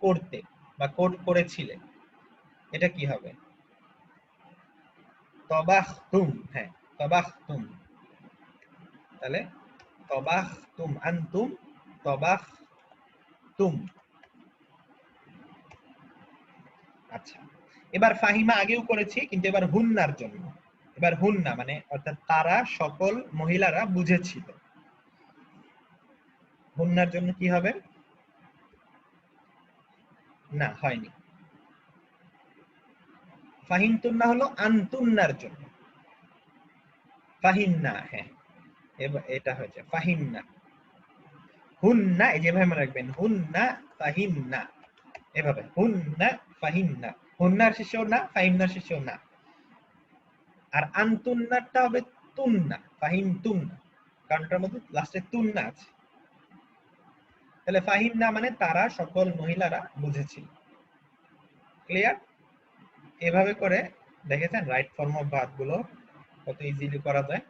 করতে বা করেছিলে, এটা কি হবে? তবাখতুম, হ্যাঁ তবাখতুম, তাহলে তবাখতুম, আনতুম তবাখতুম। আচ্ছা, এবার ফাহিমা আগেও করেছি কিন্তু এবার হুন্নার জন্য, এবার হুন্না মানে অর্থাৎ তারা সকল মহিলারা বুঝেছিল, হুন্নার জন্য কি হবে? না হয়নি, ফাহিমতুন্না হলো আনতুন্নার জন্য, ফাহিমনা, হ্যাঁ এবার এটা হয়েছে ফাহিমনা। হুন্না এই যেভাবে মনে রাখবেন, হুন্না ফাহিমনা, এভাবে হুন্না ফাহিমনা, হুন্নার শেষেও না ফাহিমনার শেষেও না। আর আনতুন্নারটা হবে তুন্না, ফাহিমতুন্না, কারণটার মধ্যে লাস্টে তুন্না আছে। তাহলে ফাহিমনা মানে তারা সকল মহিলারা বুঝেছিল। ক্লিয়ার? এভাবে করে দেখেছেন রাইট ফর্ম অফ ভার্ব গুলো কত ইজিলি করা যায়।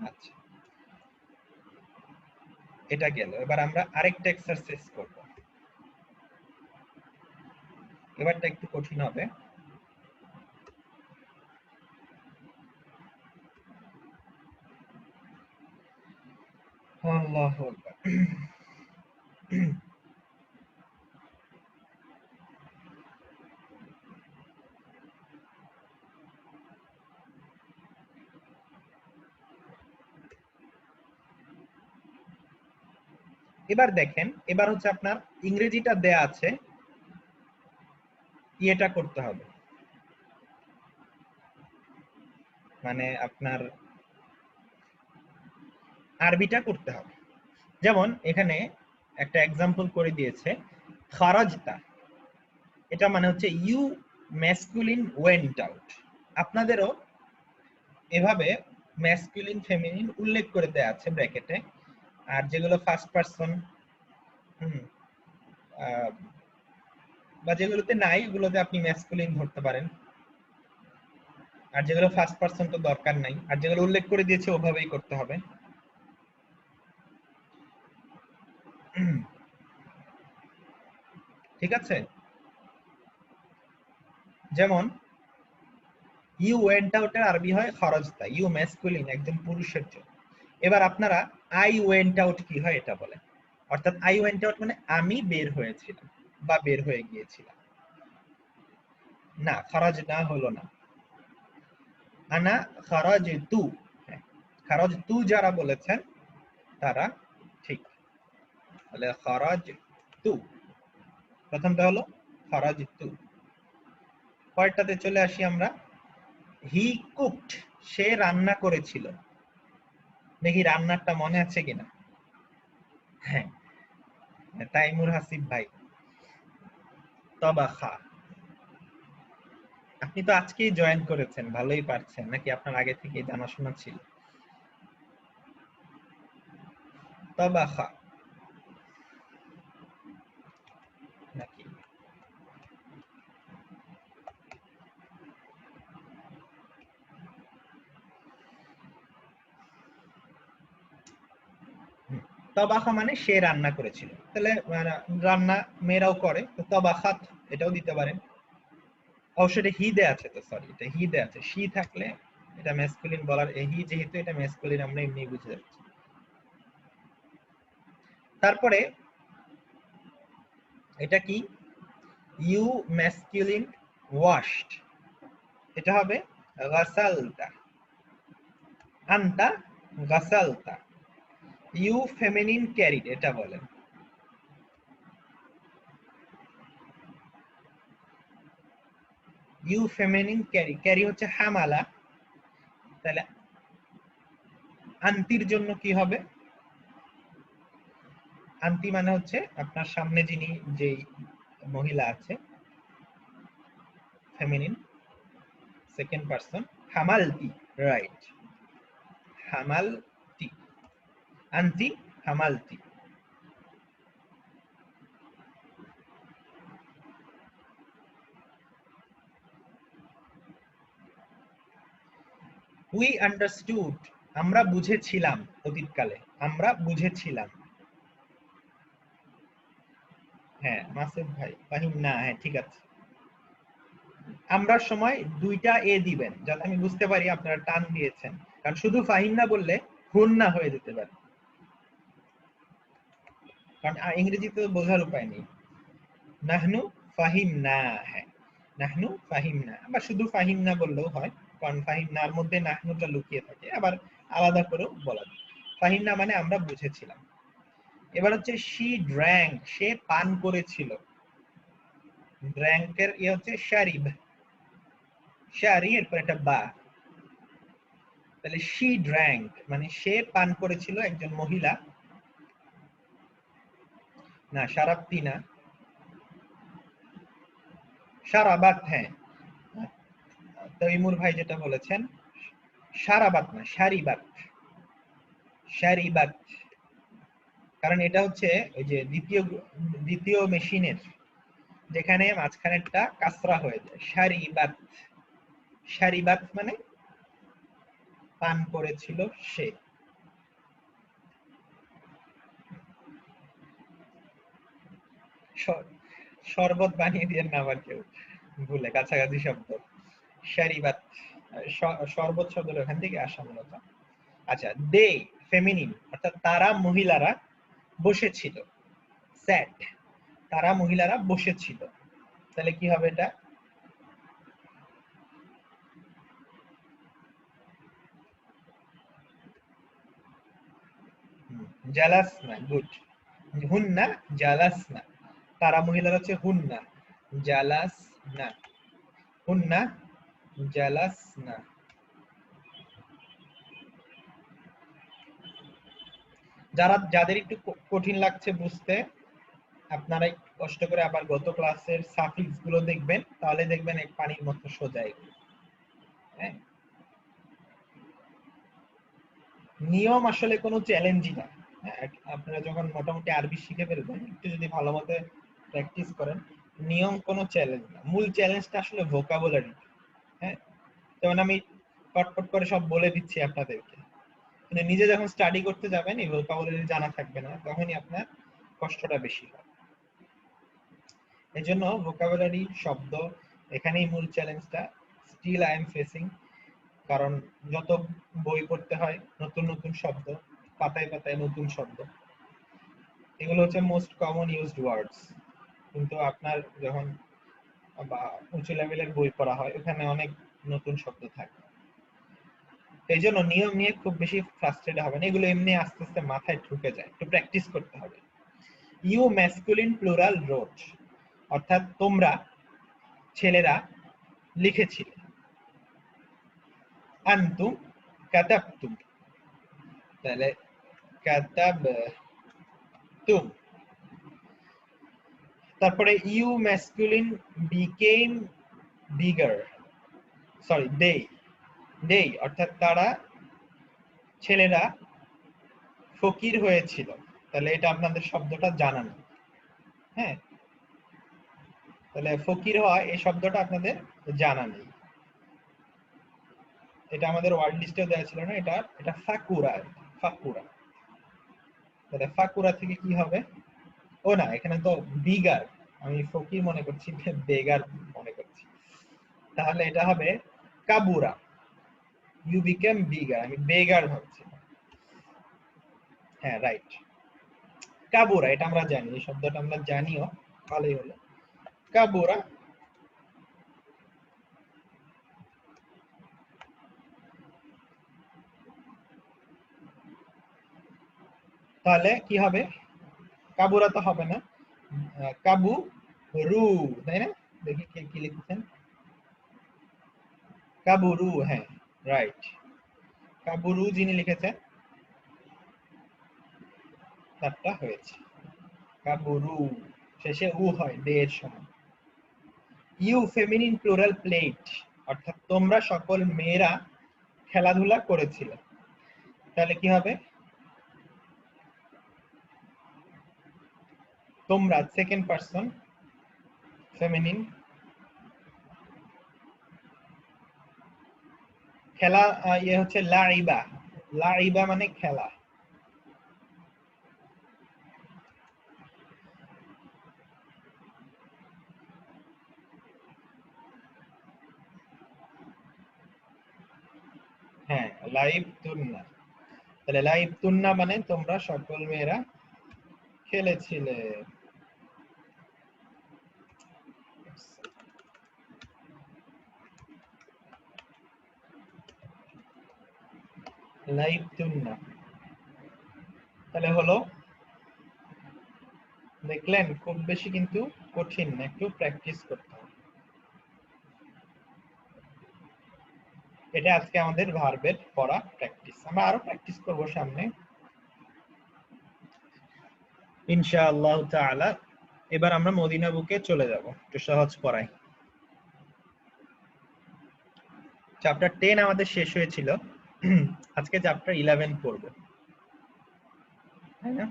আচ্ছা, এটা গেল। এবার আমরা আরেকটা এক্সারসাইজ করব, এবারটা একটু কঠিন হবে। আল্লাহু আকবার। এবার দেখেন, এবার হচ্ছে আপনার ইংরেজিটা দেয়া আছে, এটা করতে হবে, মানে আপনার আরবিটা করতে হবে। যেমন এখানে একটা এক্সাম্পল করে দিয়েছে, খারাজতা, এটা মানে হচ্ছে ইউ ম্যাসকুলিন ওয়েন্ট আউট। আপনাদেরও এভাবে ম্যাসকুলিন ফেমিনিন উল্লেখ করে দেয়া আছে ব্র্যাকেটে, আর যেগুলো ফার্স্ট পারসন বা যেগুলোতে নাই ওগুলোতে আপনি ম্যাসকুলিন ধরতে পারেন, আর যেগুলো ফার্স্ট পারসন তো দরকার নাই, আর যেগুলো উল্লেখ করে দিয়েছে ওভাবেই করতে হবে। ঠিক আছে? যেমন ইউ ওয়েন্ট আউট এর আরবি হয় খরজতা, ইউ ম্যাসকুলিন, একজন পুরুষের জন্য। এবার আপনারা আই ওয়েন্ট আউট কি হয় এটা বলেন। অর্থাৎ আই ওয়েন্ট আউট মানে আমি বের হয়েছিলাম বা বের হয়ে গিয়েছিলাম। না, খরজ না হলো না। আনা খরজতু, খরজতু যারা বলেছেন তারা ঠিক। তাহলে খরজতু, প্রথমটা হলো খরজতু। পরেরটাতে চলে আসি আমরা। হি কুকড, সে রান্না করেছিল। দেখি রান্নাটা মনে আছে কিনা। হ্যাঁ, তাইমুর হাসিব ভাই। তবাখা, আপনি তো আজকেই জয়েন করেছেন, ভালোই পারছেন নাকি আপনার আগে থেকে জানাশোনা ছিল? তবাখা নাকি? তবাখা মানে সে রান্না করেছিল। তাহলে রান্না মেয়েরাও করে, তো তবাখাত এটাও দিতে পারেন। অবশ্যই হি দে আছে, তো সরি এটা হি দে আছে। শি থাকলে এটা ম্যাসকুলিন বলার, হি যেহেতু এটা ম্যাসকুলিন আমরা এমনি বুঝে যাচ্ছি। তারপরে এটা কি? ইউ ম্যাসকুলিন ওয়াশড, এটা হবে গাসালতা। আনতা গাসালতা। ইউ ফেমিনিন ক্যারিড, এটা বলেন। ইউ ফেমিনিন ক্যারি, ক্যারি হচ্ছে হামালা। তাহলে আন্তির জন্য কি হবে? আন্তি মানে হচ্ছে আপনার সামনে যিনি যে মহিলা আছে, ফেমিনিন সেকেন্ড পারসন। হামালতি, রাইট, হামালতি। আন্তি হামালতি। উই আন্ডারস্টুড, আমরা বুঝেছিলাম। অতীতকালে আমরা বুঝেছিলাম। হ্যাঁ মাসুদ ভাই, ফাহিম না, হ্যাঁ ঠিক আছে। আমরার সময় দুইটা এ দিবেন যাতে আমি বুঝতে পারি আপনারা টান দিয়েছেন, কারণ শুধু ফাহিম না বললে হুন না হয়ে যেতে পারে, কারণ ইংরেজিতে বোঝার উপায় নেই। নাহনু ফাহিম না, হ্যাঁ নাহনু ফাহিম না, বা শুধু ফাহিম না বললেও হয়, কারণ ফাহিম নার মধ্যে নাহনুটা লুকিয়ে থাকে, আবার আলাদা করেও বলা যায়। ফাহিম না মানে আমরা বুঝেছিলাম। এবার হচ্ছে শি ড্র্যাঙ্ক, সে পান করেছিল। ড্র্যাঙ্কের ইয়ে হচ্ছে শারিব, শারি এরপর একটা বা। তাহলে শি ড্র্যাঙ্ক মানে সে পান করেছিল, একজন মহিলা। না শারাবতি না, শারাবাত, হ্যাঁ তৈমুর ভাই যেটা বলেছেন শারাবাত না শারিবাত, শারিবাত। কারণ এটা হচ্ছে ওই যে দ্বিতীয় মেশিনের, যেখানে মাঝখানেরটা কাসরা হয়ে যায়। শারিবাত, শারিবাত মানে পান করেছিল সে। শরবত বানিয়ে দিয়ে না আবার কেউ ভুলে, কাছাকাছি শব্দ। শারিবাত, শরবত শব্দ ওখান থেকে আসা মূলত। আচ্ছা, দে ফেমিনিন, অর্থাৎ তারা মহিলারা বসেছিল। স্যাট, তারা মহিলারা বসেছিল। তাহলে কি হবে এটা? জালাস না, গুড। হুন্না জালাস না, তারা মহিলারা হচ্ছে হুন্না জালাস না, হুন্না জালাস না। যাদের একটু কঠিন লাগছে বুঝতে, আপনারা একটু কষ্ট করে আবার গত ক্লাসের সাফিক্স গুলো দেখবেন, তাহলে দেখবেন এক পানির মতো সোজা এগুলো। হ্যাঁ, নিয়ম আসলে কোনো চ্যালেঞ্জই না। আপনারা যখন মোটামুটি আরবি শিখে ফেলবেন, একটু যদি ভালো মতো প্র্যাকটিস করেন, নিয়ম কোনো চ্যালেঞ্জ না। মূল চ্যালেঞ্জটা আসলে ভোকাবুলারি। হ্যাঁ, যেমন আমি পটপট করে সব বলে দিচ্ছি আপনাদেরকে, কিন্তু নিজে যখন স্টাডি করতে যাবেন এই ভোকাবুলারি জানা থাকবে না, তখনই আপনার কষ্টটা বেশি হয়। এজন্য ভোকাবুলারি শব্দ এখানেই মূল চ্যালেঞ্জটা স্টিল আই এম ফেসিং, কারণ যত বই পড়তে হয় নতুন নতুন শব্দ, পাতায় পাতায় নতুন শব্দ, এগুলো হচ্ছে মোস্ট কমন ইউজড ওয়ার্ডস। কিন্তু আপনার যখন বা উঁচু লেভেলের বই পড়া হয় ওখানে অনেক নতুন শব্দ থাকে। এই জন্য নিয়ম নিয়ে খুব বেশি ফ্রাস্ট্রেট হবে না, এগুলো এমনি আস্তে আস্তে মাথায় ঢুকে যায়, একটু প্র্যাকটিস করতে হবে। ইউ ম্যাসকুলিন প্লুরাল রোট, অর্থাৎ তোমরা ছেলেরা লিখেছিলে। আনতুম কাতাবতুম, তাহলে কাতাবতুম। তারপরে you masculine became bigger, sorry they অর্থাৎ তারা ছেলেরা ফকির হয়েছিল, তাহলে এটা আপনাদের শব্দটা জানা নেই। হ্যাঁ, তাহলে ফকির হয় এই শব্দটা আপনাদের জানা নেই, এটা আমাদের ওয়ার্ড লিস্টেও দেওয়া ছিল না, এটা ফাকুরা, ফাকুরা। তাহলে ফাকুরা থেকে কি হবে? ও না, এখানে তো বিগার, আমি ফকির মনে করছি, বেগার মনে করছি, তাহলে এটা হবে কাবুরা। ইউ বিকেম বিগার, আমি বেগার ভাবছি। হ্যাঁ, রাইট, কাবুরা, এটা আমরা জানি, এই শব্দটা আমরা জানিও, ভালোই হলো, কাবুরা। তাহলে কি হবে? কাবুরা তো হবে না, কাবু রু, তাই না? দেখি কে কি লিখেছেন, কাবুরু, হ্যাঁ রাইট, কাবুরু যিনি লিখেছেন তারটা হয়েছে কাবুরু, শেষে উ হয় দে এর সমান। ইউ ফেমিনিন প্লুরাল প্লেট, অর্থাৎ তোমরা সকল মেয়েরা খেলাধুলা করেছিলে, তাহলে কি হবে? তোমরা সেকেন্ড পারসন ফেমিনিন, খেলা ইয়ে হচ্ছে লাইবা, লাইবা মানে খেলা। হ্যাঁ, লাইভ তুন্না, তাহলে লাইভ তুন্না মানে তোমরা সকল মেয়েরা খেলেছিলে। লাইভ তুন্না, তাহলে হলো, দেখলেন খুব বেশি কিন্তু কঠিন না, একটু প্র্যাকটিস করতে হবে। এটা আজকে আমাদের ভার্বের পড়া প্র্যাকটিস, আমরা আরো প্র্যাকটিস করব সামনে ইনশাআল্লাহ তাআলা। এবার আমরা মদিনা বুকে চলে যাব, একটু সহজ পড়াই। চ্যাপ্টার 10 আমাদের শেষ হয়েছিল, আজকে চ্যাপ্টার 11 পড়ব, তাই না?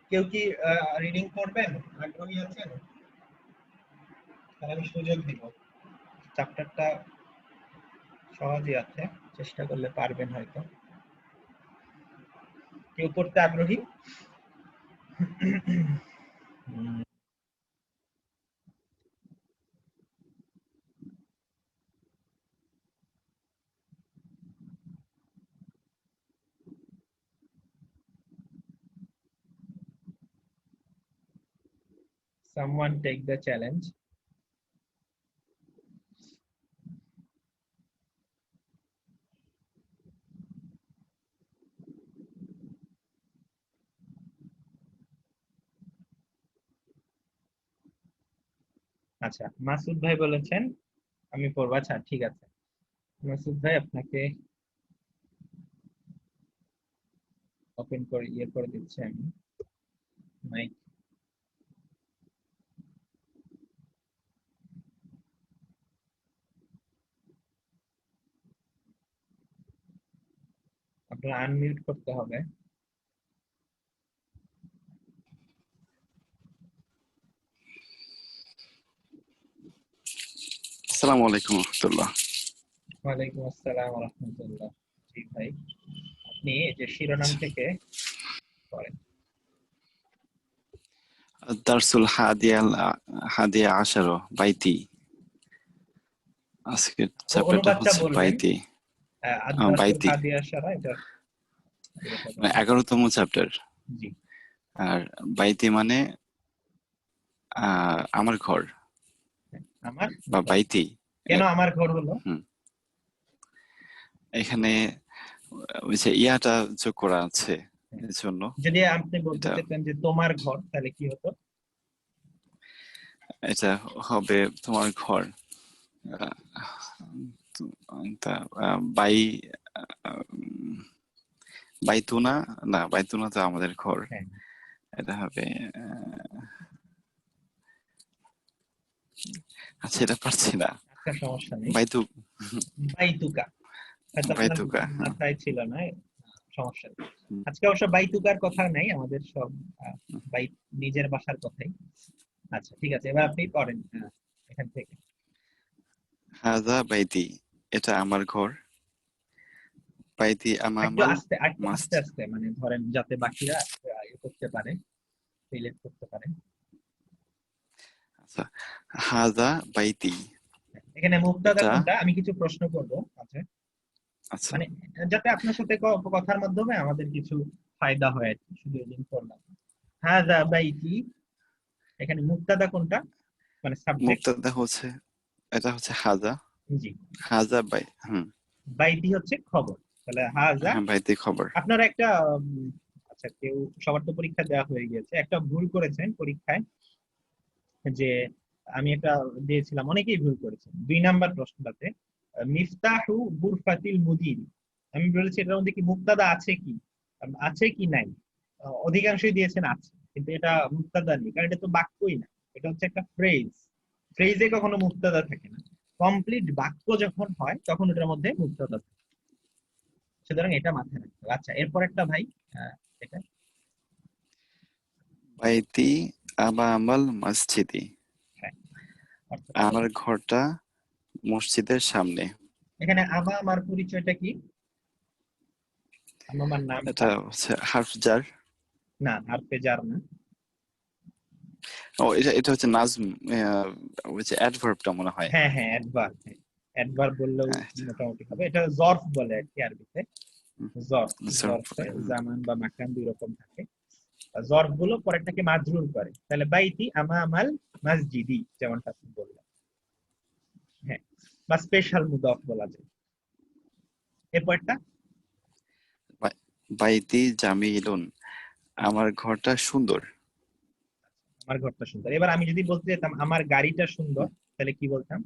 কেউ কি রিডিং করবেন, আগ্রহী আছেন? তাহলে আমি সুযোগ দিব, চ্যাপ্টারটা সহজই আছে, চেষ্টা করলে পারবেন হয়তো। কেউ পড়তে আগ্রহী? Someone take the challenge. আচ্ছা, মাসুদ ভাই বলেছেন আমি পড়বো, আচ্ছা ঠিক আছে, মাসুদ ভাই আপনাকে ওপেন করে ইয়ে করে দিচ্ছি আমি মাইক। আপনার আনমিউট করতে হবে। আসসালামু আলাইকুম রাহমাতুল্লাহ। ওয়ালাইকুম আসসালাম ওয়া রাহমাতুল্লাহ। জি ভাই, আপনি এই যে শিরোনাম থেকে পড়েন। দারসুল হাদিয়া আশারো বাইতি। আজকের চ্যাপ্টারটা অনুবাদটা হচ্ছে বলবেন। বাইতি। আদ-দারসুল বাইতি হাদিয়া আশারা, এটা মানে 11তম চ্যাপ্টার। জি। আর বাইতি মানে আমার ঘর আমার বা ঘর। বাইতি। কেন আমার ঘর হলো? এখানে ওই যে ইয়াটা যোগ করা আছে এর জন্য। যদি আপনি বলতে এটা চাইতেন যে তোমার ঘর, তাহলে কি হতো? এটা হবে তোমার ঘর। বাই বাইতুনা, না বাইতুনা তো আমাদের ঘর। হ্যাঁ, এটা হবে আচ্ছা, এটা পারছি না। আচ্ছা সমস্যা নেই। বাইতু বাইতুকা, হয়তো আপনার বাইতুকা। মাথায় ছিল না, সমস্যা নেই। আজকে অবশ্য বাইতুকার কথা নাই, আমাদের সব বাই নিজের বাসার কথাই। আচ্ছা ঠিক আছে, এবার আপনি পড়েন এখান থেকে। হাজা বাইতি, এটা আমার ঘর। বাইতি একটু আমামাল আস্তে, একটু মাস্ট। আস্তে আস্তে, মানে ধরেন যাতে বাকিরা করতে পারে, রিলেট করতে পারে। আচ্ছা, হাজা বাইতি, এখানে মুবতাদা এটা কোনটা? আমি কিছু প্রশ্ন করব। আচ্ছা, আচ্ছা মানে যাতে আপনার সাথে কথার মাধ্যমে আমাদের কিছু ফায়দা হয় আর কি, শুধু এই জিনিস করলাম। হাযা বাইতি, এখানে মুবতাদা কোনটা, মানে সাবজেক্ট? মুবতাদা হচ্ছে, এটা হচ্ছে হাজা। জি। হাজা বাই বাইতি হচ্ছে খবর, তাহলে হাযা। হ্যাঁ বাইতি খবর। আপনারা একটা আচ্ছা, কেউ, সবার তো পরীক্ষা দেওয়া হয়ে গেছে, একটা ভুল করেছেন পরীক্ষায়, যে আমি একটা দিয়েছিলাম, অনেকেই ভুল করেছেন 2 নাম্বার প্রশ্নটাতে, মিফতাহু গুরফাতিল মুদির। আমি বলেছি এটার মধ্যে কি মুক্তাদা আছে কি, আছে কি নাই। অধিকাংশই দিয়েছেন আছে, কিন্তু এটা মুক্তাদা নেই, কারণ এটা তো বাক্যই না, এটা হচ্ছে একটা ফ্রেজ। ফ্রেজে কখনো মুক্তাদা থাকে না, কমপ্লিট বাক্য যখন হয় তখন এটার মধ্যে মুক্তাদা থাকে। সুতরাং এটা মাথায় রাখতে হবে। আচ্ছা, এরপর একটা ভাই, এটা বাইতি আমামাল মসজিদি, হ্যাঁ, অর্থাৎ আমার ঘরটা মসজিদের সামনে। এখানে আমার পরিচয়টা কি? আমার নামটা? এটা হচ্ছে হারফ জার। না, হারফে জার না। ও এটা এটা হচ্ছে নাজম, ওই যে অ্যাডভার্বটা মনে হয়। হ্যাঁ হ্যাঁ, অ্যাডভার্ব। অ্যাডভার্ব বললেও হ্যাঁ, মোটামুটি হবে। এটা জর্ফ বলে আর কি আরবিতে। জর্ফ, zarf, জর্ফে জামান বা মাকান দুই রকম থাকে। জর্ফ গুলো পরেরটাকে মাজরুর করে, তাহলে বাইতি আমামাল মসজিদি, যেমনটা আপনি বললেন। হ্যাঁ, বা স্পেশাল মুদাফ বলা যায়। এরপরটা বাইতি জামিলুন, আমার ঘরটা সুন্দর। আমার ঘরটা সুন্দর। এবার আমি যদি বলতে যেতাম আমার গাড়িটা সুন্দর, তাহলে কি বলতাম?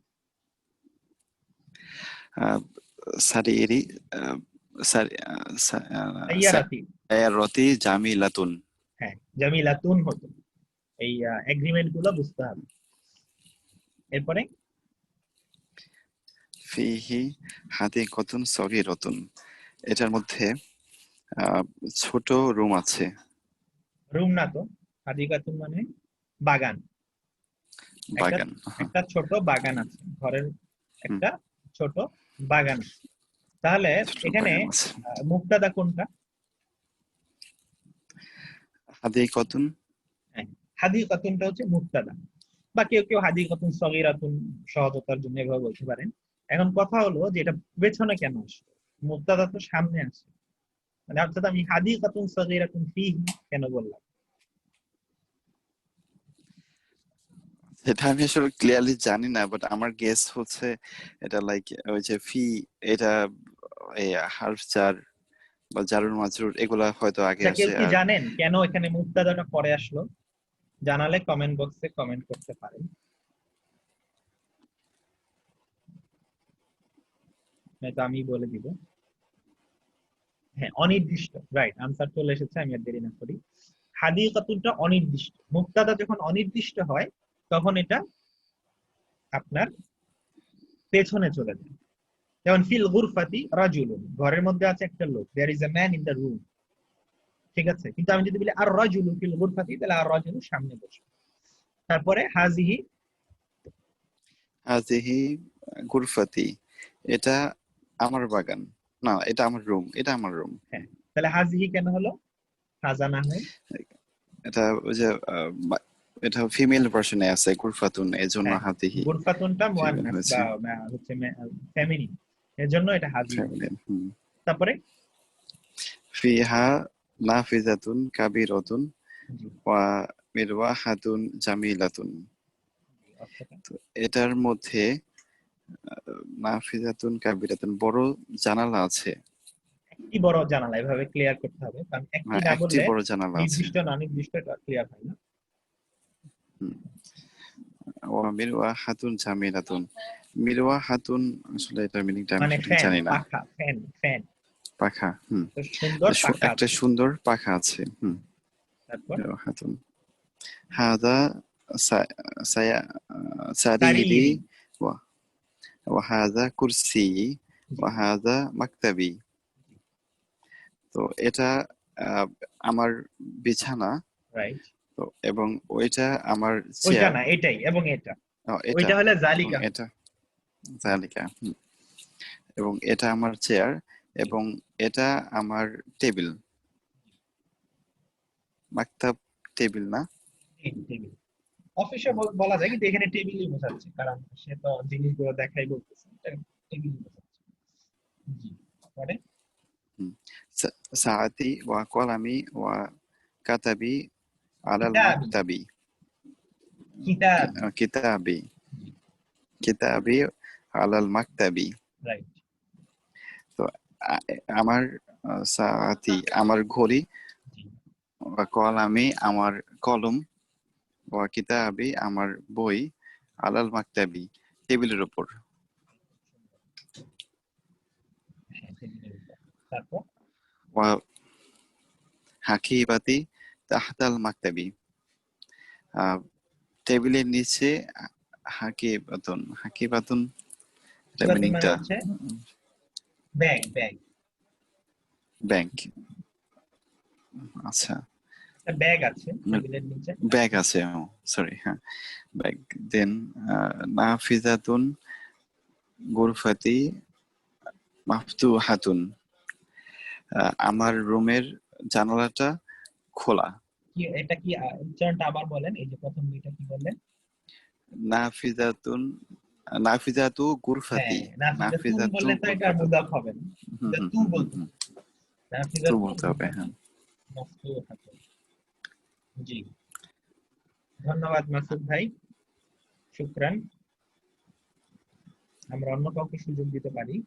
সারিয়েরি সাইয়ারাতি। সায়ারতি জামিলাতুন। হ্যাঁ, জামিলাতুন হতো। এই এগ্রিমেন্ট গুলো বুঝতে হবে। এরপরে ফিহি হাদিকাতুন সগীরাতুন, এটার মধ্যে আহ, ছোট রুম আছে। রুম না তো, হাদিকাতুন মানে বাগান। একটা বাগান। একটা ছোট বাগান আছে ঘরের, হুম, একটা ছোট বাগান আছে। তাহলে ছোট এখানে বাগান আছে। মুবতাদা কোনটা? হাদিকাতুন হ্যাঁ, হাদিকাতুনটা হচ্ছে মুবতাদা, বা কেউ কেউ হাদিকাতুন সগীরাতুন সহজতার জন্য এভাবে বলতে পারেন। এখন কথা হলো যে এটা পেছনে কেন আসলো, মুবতাদা তো সামনে আসে, মানে অর্থাৎ আমি হাদিকাতুন সগীরাতুন ফিহি কেন বললাম? সেটা আমি আসলে ক্লিয়ারলি জানি না, বাট আমার গেস হচ্ছে এটা লাইক ওই যে ফি, এটা এই হার্ফ জার বা জারুর মাজরুর এগুলা হয়তো আগে আচ্ছা, কেউ আসে। কি আর জানেন কেন এখানে মুবতাদাটা পরে আসলো? জানালে কমেন্ট বক্সে কমেন্ট করতে পারেন, নয়তো আমি বলে দিব। হ্যাঁ, অনির্দিষ্ট, রাইট আনসার চলে এসেছে, আমি আর দেরি না করি। হাদিকাতুনটা অনির্দিষ্ট, মুবতাদা যখন অনির্দিষ্ট হয় তখন এটা আপনার পেছনে চলে যায়। যেমন ফিল গুরফাতি রাজুলুন, ঘরের মধ্যে আছে একটা লোক, there is a man in the room, ঠিক আছে, কিন্তু আমি যদি বলি আর রাজুলু ফিল গুরফাতি, তাহলে আর রাজুলু সামনে বসে। তারপরে হাজিহি, হাজিহি গুরফাতি, এটা আমার বাগান, না এটা আমার রুম, এটা আমার রুম। হ্যাঁ, তাহলে হাজিহি কেন হলো, হাজা না হয়? এটা ওই যে এটা ফিমেল ভার্সনে আছে গুরফাতুন, এজন্য হ্যাঁ, হাতিহি গুরফাতুনটা ফিমেল মুয়ান্নাস হয়েছে, বা হচ্ছে ফেমিনিন, এর জন্য এটা হাজি। ফেমিনিন। তারপরে ফিহা নাফিজাতুন কাবিরাতুন জি, ওয়া মিরওয়াহাতুন জামিলাতুন। অর্থটা তো এটার মধ্যে নাফিজাতুন কাবিরাতুন বড় জানালা আছে। একটি বড় জানালা, এভাবে ক্লিয়ার করতে হবে, কারণ একটি না একটি বললে বড় জানালা আছে। নির্দিষ্ট না নির্দিষ্ট ক্লিয়ার হয় না। ওয়া মিরওয়াহাতুন জামিলাতুন। মিরওয়াহাতুন আসলে এটার মিনিংটা আমি মানে সঠিক ফ্যান, জানি না। পাখা, ফ্যান, ফ্যান, পাখা, তো সুন্দর পাখা একটা আছে। সুন্দর পাখা আছে। তারপর মিরওয়াহাতুন হাদা সায়া সারিরি সারিরি, ওয়া হাদা কুরসি ওয়া হাদা মাকতাবি। তো এটা আহ, আমার বিছানা, রাইট, তো এবং ওইটা আমার ওইটা চেয়ার। না এটাই, এবং এটা, এটা ওইটা হলে এবং জালিকা। এটা জালিকা, এবং এটা আমার চেয়ার, এবং এটা আমার টেবিল। মাকতাব টেবিল না? টেবিল অফিসে বলা যায়, কিন্তু এখানে টেবিলই বোঝাচ্ছে, কারণ সে তো জিনিসগুলো দেখাই বলতেছে, টেবিল বোঝাচ্ছে। জি, পরে হুম। সাআতি ওয়া কলামি ওয়া কাতাবি আলাল কিতাবি, মাকতাবি। কিতাব, কিতাবি জি, কিতাবি আলাল মাকতাবি। রাইট, তো আমার সাআতি আমার ঘড়ি, জি, ওয়া কলামি আমার কলম, ওয়া কিতাবি আমার বই, আলাল মাকতাবি টেবিলের উপর, হ্যাঁ, টেবিলের উপর। তারপর ওয়া হাকিবাতি তাহতাল মাকতাবি। টেবিলের নিচে হাকিবাতুন। হাকিবাতুন এটা কিতাব মানে মিনিংটা হচ্ছে ব্যাগ, ব্যাগ, ব্যাংক। আচ্ছা, একটা ব্যাগ আছে টেবিলের নিচে। ব্যাগ আছে, সরি, হ্যাঁ, ব্যাগ। দেন নাফিজাতুন গুরফাতি মাফতুহাতুন। আমার রুমের জানালাটা খোলা। কি এটা, কি উচ্চারণটা আবার বলেন, এই যে প্রথম দুইটা কি বললেন? নাফিজাতুন নাফিজাতু গুরফাতি। হ্যাঁ, নাফিজাতুন নাফিজাতু বললে তো এটা গুরফাতুন। মুদাফ হবে না, হুম এটা হুম তু হুম হুম বলতে হুম। হবে। তো নাফিজাতুন বলতে হবে, গুরফাতি হ্যাঁ। মাফতুহাতুন। জি, ধন্যবাদ মাসুদ ভাই, শুকরান। আমরা অন্য কাউকে সুযোগ দিতে পারি।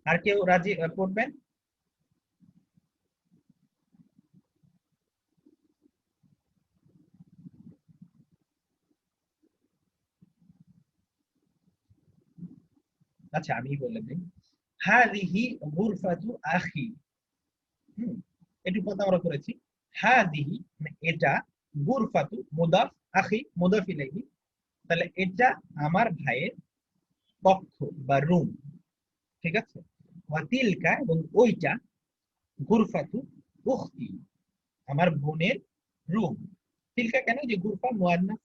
আর কেউ রাজি পড়বেন? আচ্ছা, আমি বলে দিই। হাযিহি গুরফাতু আখি। একটু কথা আমরা করেছি। হাযিহি মানে এটা, গুরফাতু মুদাফ, আখি মুদাফ ইলাইহি, তাহলে এটা আমার ভাইয়ের কক্ষ বা রুম, ঠিক আছে। ওয়া তিলকা এবং ওইটা, গুরফাতু উখতি আমার বোনের রুম। তিলকা কেন, যে গুরফা মুয়ান্নাস,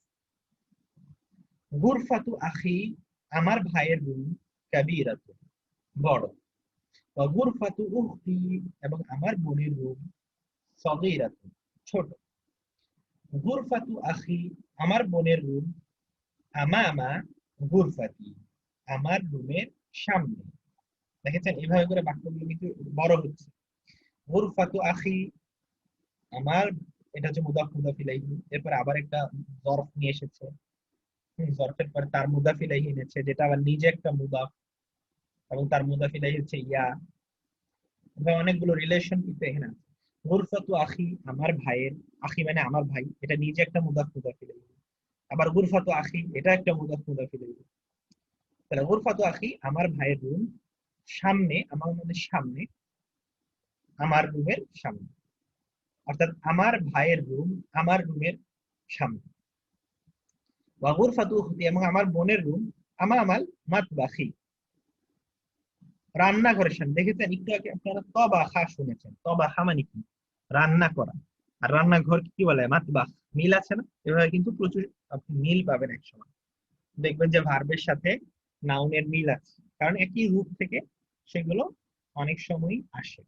গুরফাতু আখি আমার ভাইয়ের রুম, কাবীরাতু বড়, ওয়া গুরফাতু উখতি এবং আমার বোনের রুম, সগীরাতু ছোট। গুরফাতু আখি আমার বোনের রুম, আমামা গুরফাতি আমার রুমের সামনে। দেখেছেন এভাবে করে বাক্যগুলো কিন্তু বড় হচ্ছে। গুরফাতু আখি আমার, এটা হচ্ছে মুদাফ মুদাফ ইলাইহি, এরপরে আবার একটা জরফ নিয়ে এসেছে, জরফের পরে তার মুদাফ ইলাইহি এনেছে, যেটা আবার নিজে একটা মুদাফ, এবং তার মুদাফ ইলাইহি হচ্ছে ইয়া। এভাবে অনেকগুলো রিলেশন কিন্তু এখানে আছে। গুরফাতু আখি আমার ভাইয়ের, আখি মানে আমার ভাই, এটা নিজে একটা মুদাফ মুদাফ ইলাইহি। আবার গুরফাতু আখি এটা একটা মুদাফ মুদাফ ইলাইহি। তাহলে গুরফাতু আখি আমার ভাইয়ের রুম, সামনে আমার মানে সামনে, আমার রুমের সামনে, অর্থাৎ আমার ভাইয়ের রুম আমার রুমের সামনে। ওয়া গুরফাতু উখতি এবং আমার বোনের রুম, আমামাল মাতবাখি রান্নাঘরের সামনে। দেখেছেন একটু আগে আপনারা তবাখা শুনেছেন, তবাখা মানে কি, রান্না করা, আর রান্নাঘর কি বলে, মাতবাখ। মিল আছে না? এভাবে কিন্তু প্রচুর আপনি মিল পাবেন একসময়। দেখবেন যে ভার্বের সাথে নাউনের মিল আছে, কারণ একই রূপ থেকে সেগুলো অনেক সময়ই আসে।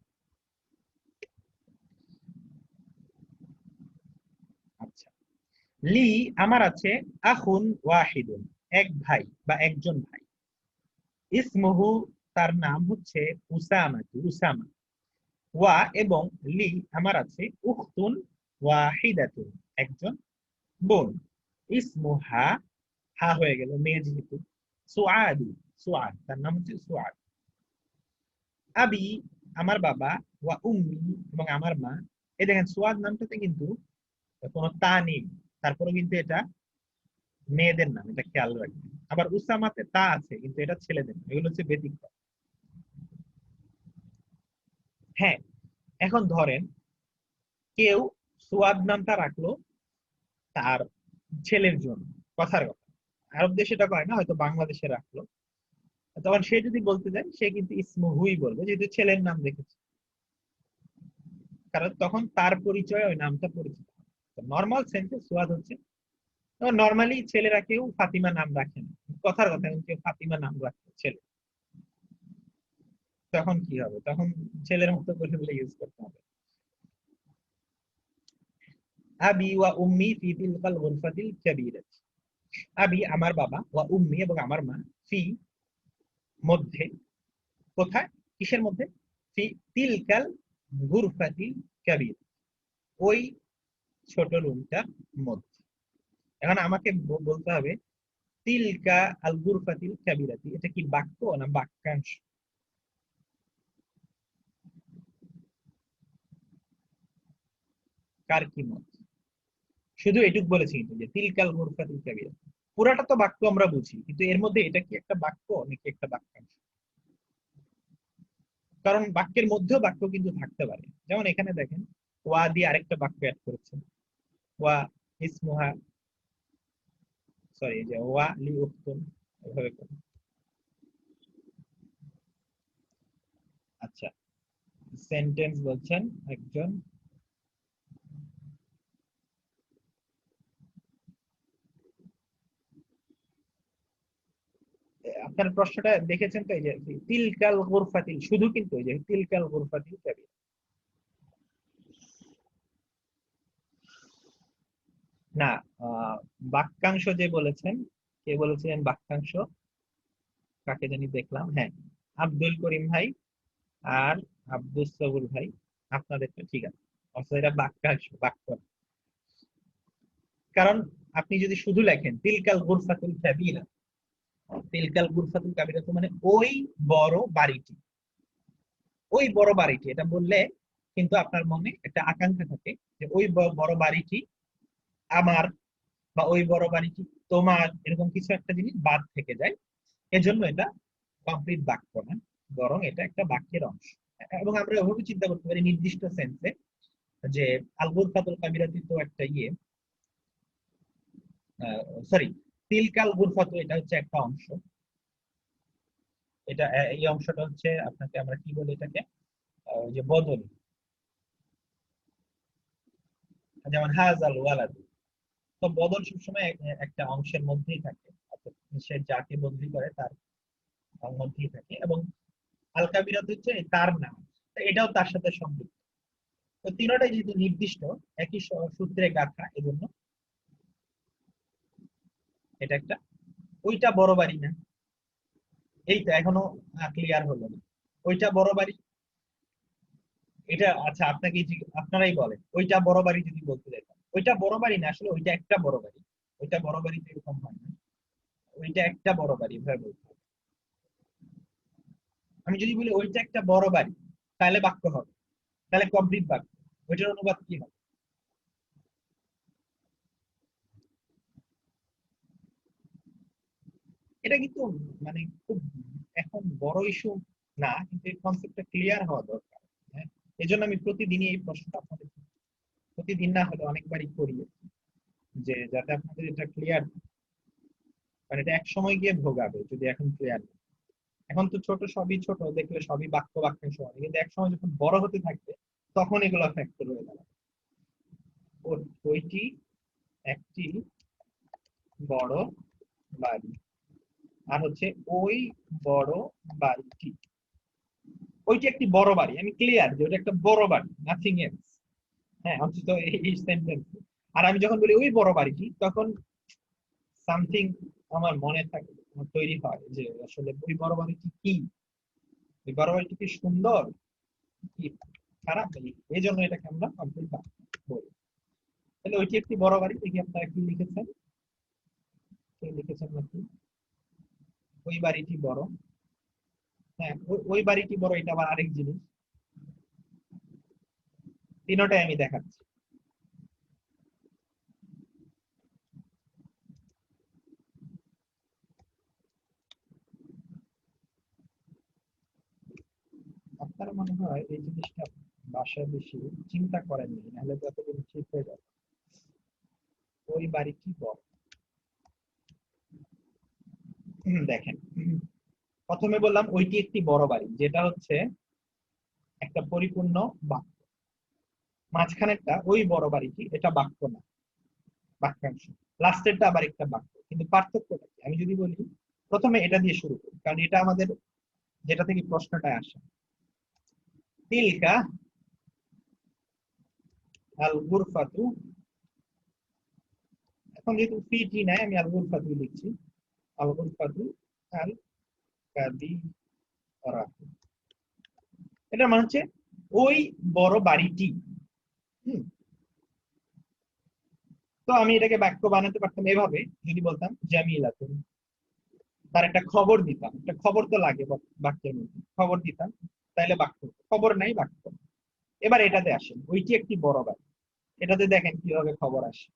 আচ্ছা, লি আমার আছে, আখুন ওয়াহিদুন এক ভাই বা একজন ভাই, ইসমুহু তার নাম হচ্ছে উসামা, উসামা, ওয়া এবং লি আমার আছে, উখতুন ওয়াহিদাতুন একজন বোন, ইসমুহা হা হয়ে গেল মেয়ে যেহেতু, সুআদু সুআদ তার নাম হচ্ছে সুআদ, আবি আমার বাবা, ওয়া উম্মি এবং আমার মা। এই দেখেন সুআদ নামটাতে কিন্তু কোনো তা নেই, তারপরে কিন্তু এটা মেয়েদের নাম, এটা খেয়াল রাখবেন। আবার উসামাতে তা আছে কিন্তু এটা ছেলেদের নাম, এগুলো হচ্ছে ব্যতিক্রম। হ্যাঁ, এখন ধরেন কেউ সুয়াদ নামটা রাখলো তার ছেলের জন্য, কথার কথা, আরব দেশে এটা করে না, হয়তো বাংলাদেশে রাখলো, তখন সে যদি বলতে যায় সে কিন্তু ইসমুহুই বলবে, যেহেতু ছেলের নাম রেখেছে, কারণ তখন তার পরিচয় ওই নামটা পরিচিত। নর্মাল সেন্সে সুয়াদ হচ্ছে, নর্মালি ছেলেরা কেউ ফাতিমা নাম রাখে না, কথার কথা, কেউ ফাতিমা নাম রাখে ছেলে, তখন কি হবে, তখন ছেলের মতো করে বলে ইউজ করতে হবে। আবি ওয়া উম্মি ফি তিলকাল গুরফাতিল কাবীরাত, আবি আমার বাবা, ওয়া উম্মি এবং আমার মা, ফি মধ্যে, কোথায়, কিসের মধ্যে, ফি তিলকাল গুরফাতিল কাবীর ওই ছোট রুমটার মধ্যে। এখন আমাকে বলতে হবে তিলকা আল গুরফাতিল কাবীরাতি, এটা কি বাক্য না বাক্যাংশ? কার কি মত? শুধু এটুক বলেছি কিন্তু যে তিলকাল গুরফাতিল কাবীরাতি, পুরাটা তো বাক্য আমরা বুঝি, কিন্তু এর মধ্যে এটা কি একটা বাক্য নাকি একটা বাক্যাংশ? কারণ বাক্যের মধ্যেও বাক্য কিন্তু থাকতে পারে, যেমন এখানে দেখেন ওয়া দিয়ে আরেকটা বাক্য অ্যাড করেছেন, ওয়া ইসমুহা, সরি যে ওয়া লি উখতুন, এভাবে করে। আচ্ছা, সেন্টেন্স বলছেন একজন, আপনার প্রশ্নটা দেখেছেন তো, এই যে তিলকাল গুরফাতিল, শুধু কিন্তু এই যে তিলকাল গুরফাতিল কাবীর, না বাক্যাংশ যে বলেছেন, কে বলেছিলেন বাক্যাংশ, কাকে জানি দেখলাম, হ্যাঁ আব্দুল করিম ভাই আর আব্দুল সবুর ভাই, আপনাদের তো ঠিক আছে, অথচ এটা বাক্যাংশ, বাক্য। কারণ আপনি যদি শুধু লেখেন তিলকাল গুরফাতুল কাবীরা, তিলকাল গুরফাতুল কাবীরা তো মানে ওই বড় বাড়িটি, ওই বড় বাড়িটি, এটা বললে কিন্তু আপনার মনে একটা আকাঙ্ক্ষা থাকে যে ওই বড় বাড়িটি আমার, বা ওই বড় বাড়িটি তোমার, এরকম কিছু একটা জিনিস বাদ থেকে যায়। এজন্য এটা কমপ্লিট বাক্য না, বরং এটা একটা বাক্যের অংশ। এবং আমরা এভাবে চিন্তা করতে পারি নির্দিষ্ট সেন্সে, যে আল গুরফাতুল কাবীরাতি তো একটা ইয়ে, সরি, তিলকাল গুরফাতু এটা হচ্ছে একটা অংশ, এটা এই অংশটা হচ্ছে আপনাকে আমরা কি বলি এটাকে, ওই যে বদল, যেমন হাজাল ওয়ালাদ, তো বদল সবসময় একটা অংশের মধ্যেই থাকে, অর্থাৎ সে যাকে বদলি করে তার মধ্যেই থাকে। এবং আল কাবিরাত হচ্ছে তার নাম, তো এটাও তার সাথে সম্পৃক্ত। তো তিনটাই যেহেতু নির্দিষ্ট, একই সূত্রে গাঁথা, এজন্য এটা একটা, ওইটা বড় বাড়ি না, এই তো এখনো ক্লিয়ার হলো না, ওইটা বড় বাড়ি, এটা আচ্ছা আপনাকে আপনারাই বলেন, ওইটা বড় বাড়ি যদি বলতে যেতাম, ওইটা বড় বাড়ি না, আসলে ওইটা একটা বড় বাড়ি, ওইটা বড় বাড়িতে এরকম হয় না, ওইটা একটা বড় বাড়ি এভাবে বলতে হবে। আমি যদি বলি ওইটা একটা বড় বাড়ি, তাহলে বাক্য হবে, তাহলে কমপ্লিট বাক্য, ওইটার অনুবাদ কি হবে? এটা কিন্তু মানে খুব এখন বড় ইস্যু না, কিন্তু এই কনসেপ্টটা ক্লিয়ার হওয়া দরকার। হ্যাঁ, এই জন্য আমি প্রতিদিনই এই প্রশ্নটা আপনাদের, প্রতিদিন না হলে অনেকবারই করি, যে যাতে আপনাদের এটা ক্লিয়ার, মানে এটা এক সময় গিয়ে ভোগাবে যদি এখন ক্লিয়ার। এখন তো ছোট, সবই ছোট দেখলে সবই বাক্য বাক্যাংশ হয়, কিন্তু এক সময় যখন বড় হতে থাকবে তখন এগুলো ফ্যাক্টর হয়ে দাঁড়াবে। ওইটি একটি বড় বাড়ি, আর হচ্ছে ওই বড় বাড়িটি। ওইটি একটি বড় বাড়ি, আমি ক্লিয়ার যে ওটা একটা বড় বাড়ি, নাথিং এলস। হ্যাঁ, অন্তত এই সেন্টেন্স। আর আমি যখন বলি ওই বড় বাড়িটি, তখন সামথিং আমার মনে থাকে, আমার তৈরি হয় যে আসলে ওই বড় বাড়িটি কি, ওই বড় বাড়িটি কি সুন্দর, কি খারাপ, এই জন্য এটাকে আমরা কমপ্লিট বলি। তাহলে ওইটি একটি বড় বাড়ি, দেখি আপনারা কি লিখেছেন, কি লিখেছেন নাকি? ওই বাড়িটি বড়। হ্যাঁ, ওই বাড়িটি বড়, এটা আবার আরেক জিনিস। তিনটাই আমি দেখাচ্ছি। আপনার মনে হয় এই জিনিসটা বাসায় বেশি চিন্তা করেননি, নাহলে তো এতদিন ঠিক হয়ে যাবে। ওই বাড়িটি বড়। দেখেন, প্রথমে বললাম ওইটি একটি বড় বাড়ি, যেটা হচ্ছে একটা পরিপূর্ণ বাক্য। মাঝখানেরটা ওই বড় বাড়িটি, এটা বাক্য না, বাক্যাংশ। লাস্টেরটা আবার একটা বাক্য, কিন্তু পার্থক্যটা কি? আমি যদি বলি প্রথমে এটা দিয়ে শুরু করি, কারণ এটা আমাদের যেটা থেকে প্রশ্নটা আসে। তিলকা আল গুরফাতু, এখন যেহেতু ফিটি নাই, আমি আল গুরফাতু লিখছি। আল গুরফাতু আল কাদিরাতু। এটা মানে হচ্ছে ওই বড় বাড়িটি। হুম, তো আমি এটাকে বাক্য বানাতে পারতাম এভাবে, যদি বলতাম জামিলাতুন, তার একটা খবর দিতাম, একটা খবর তো লাগে বাক্যের মধ্যে, খবর দিতাম, তাইলে বাক্য। খবর নাই, বাক্য। এবার এটাতে আসেন, ওইটি একটি বড় বাড়ি, এটাতে দেখেন কিভাবে খবর আসে।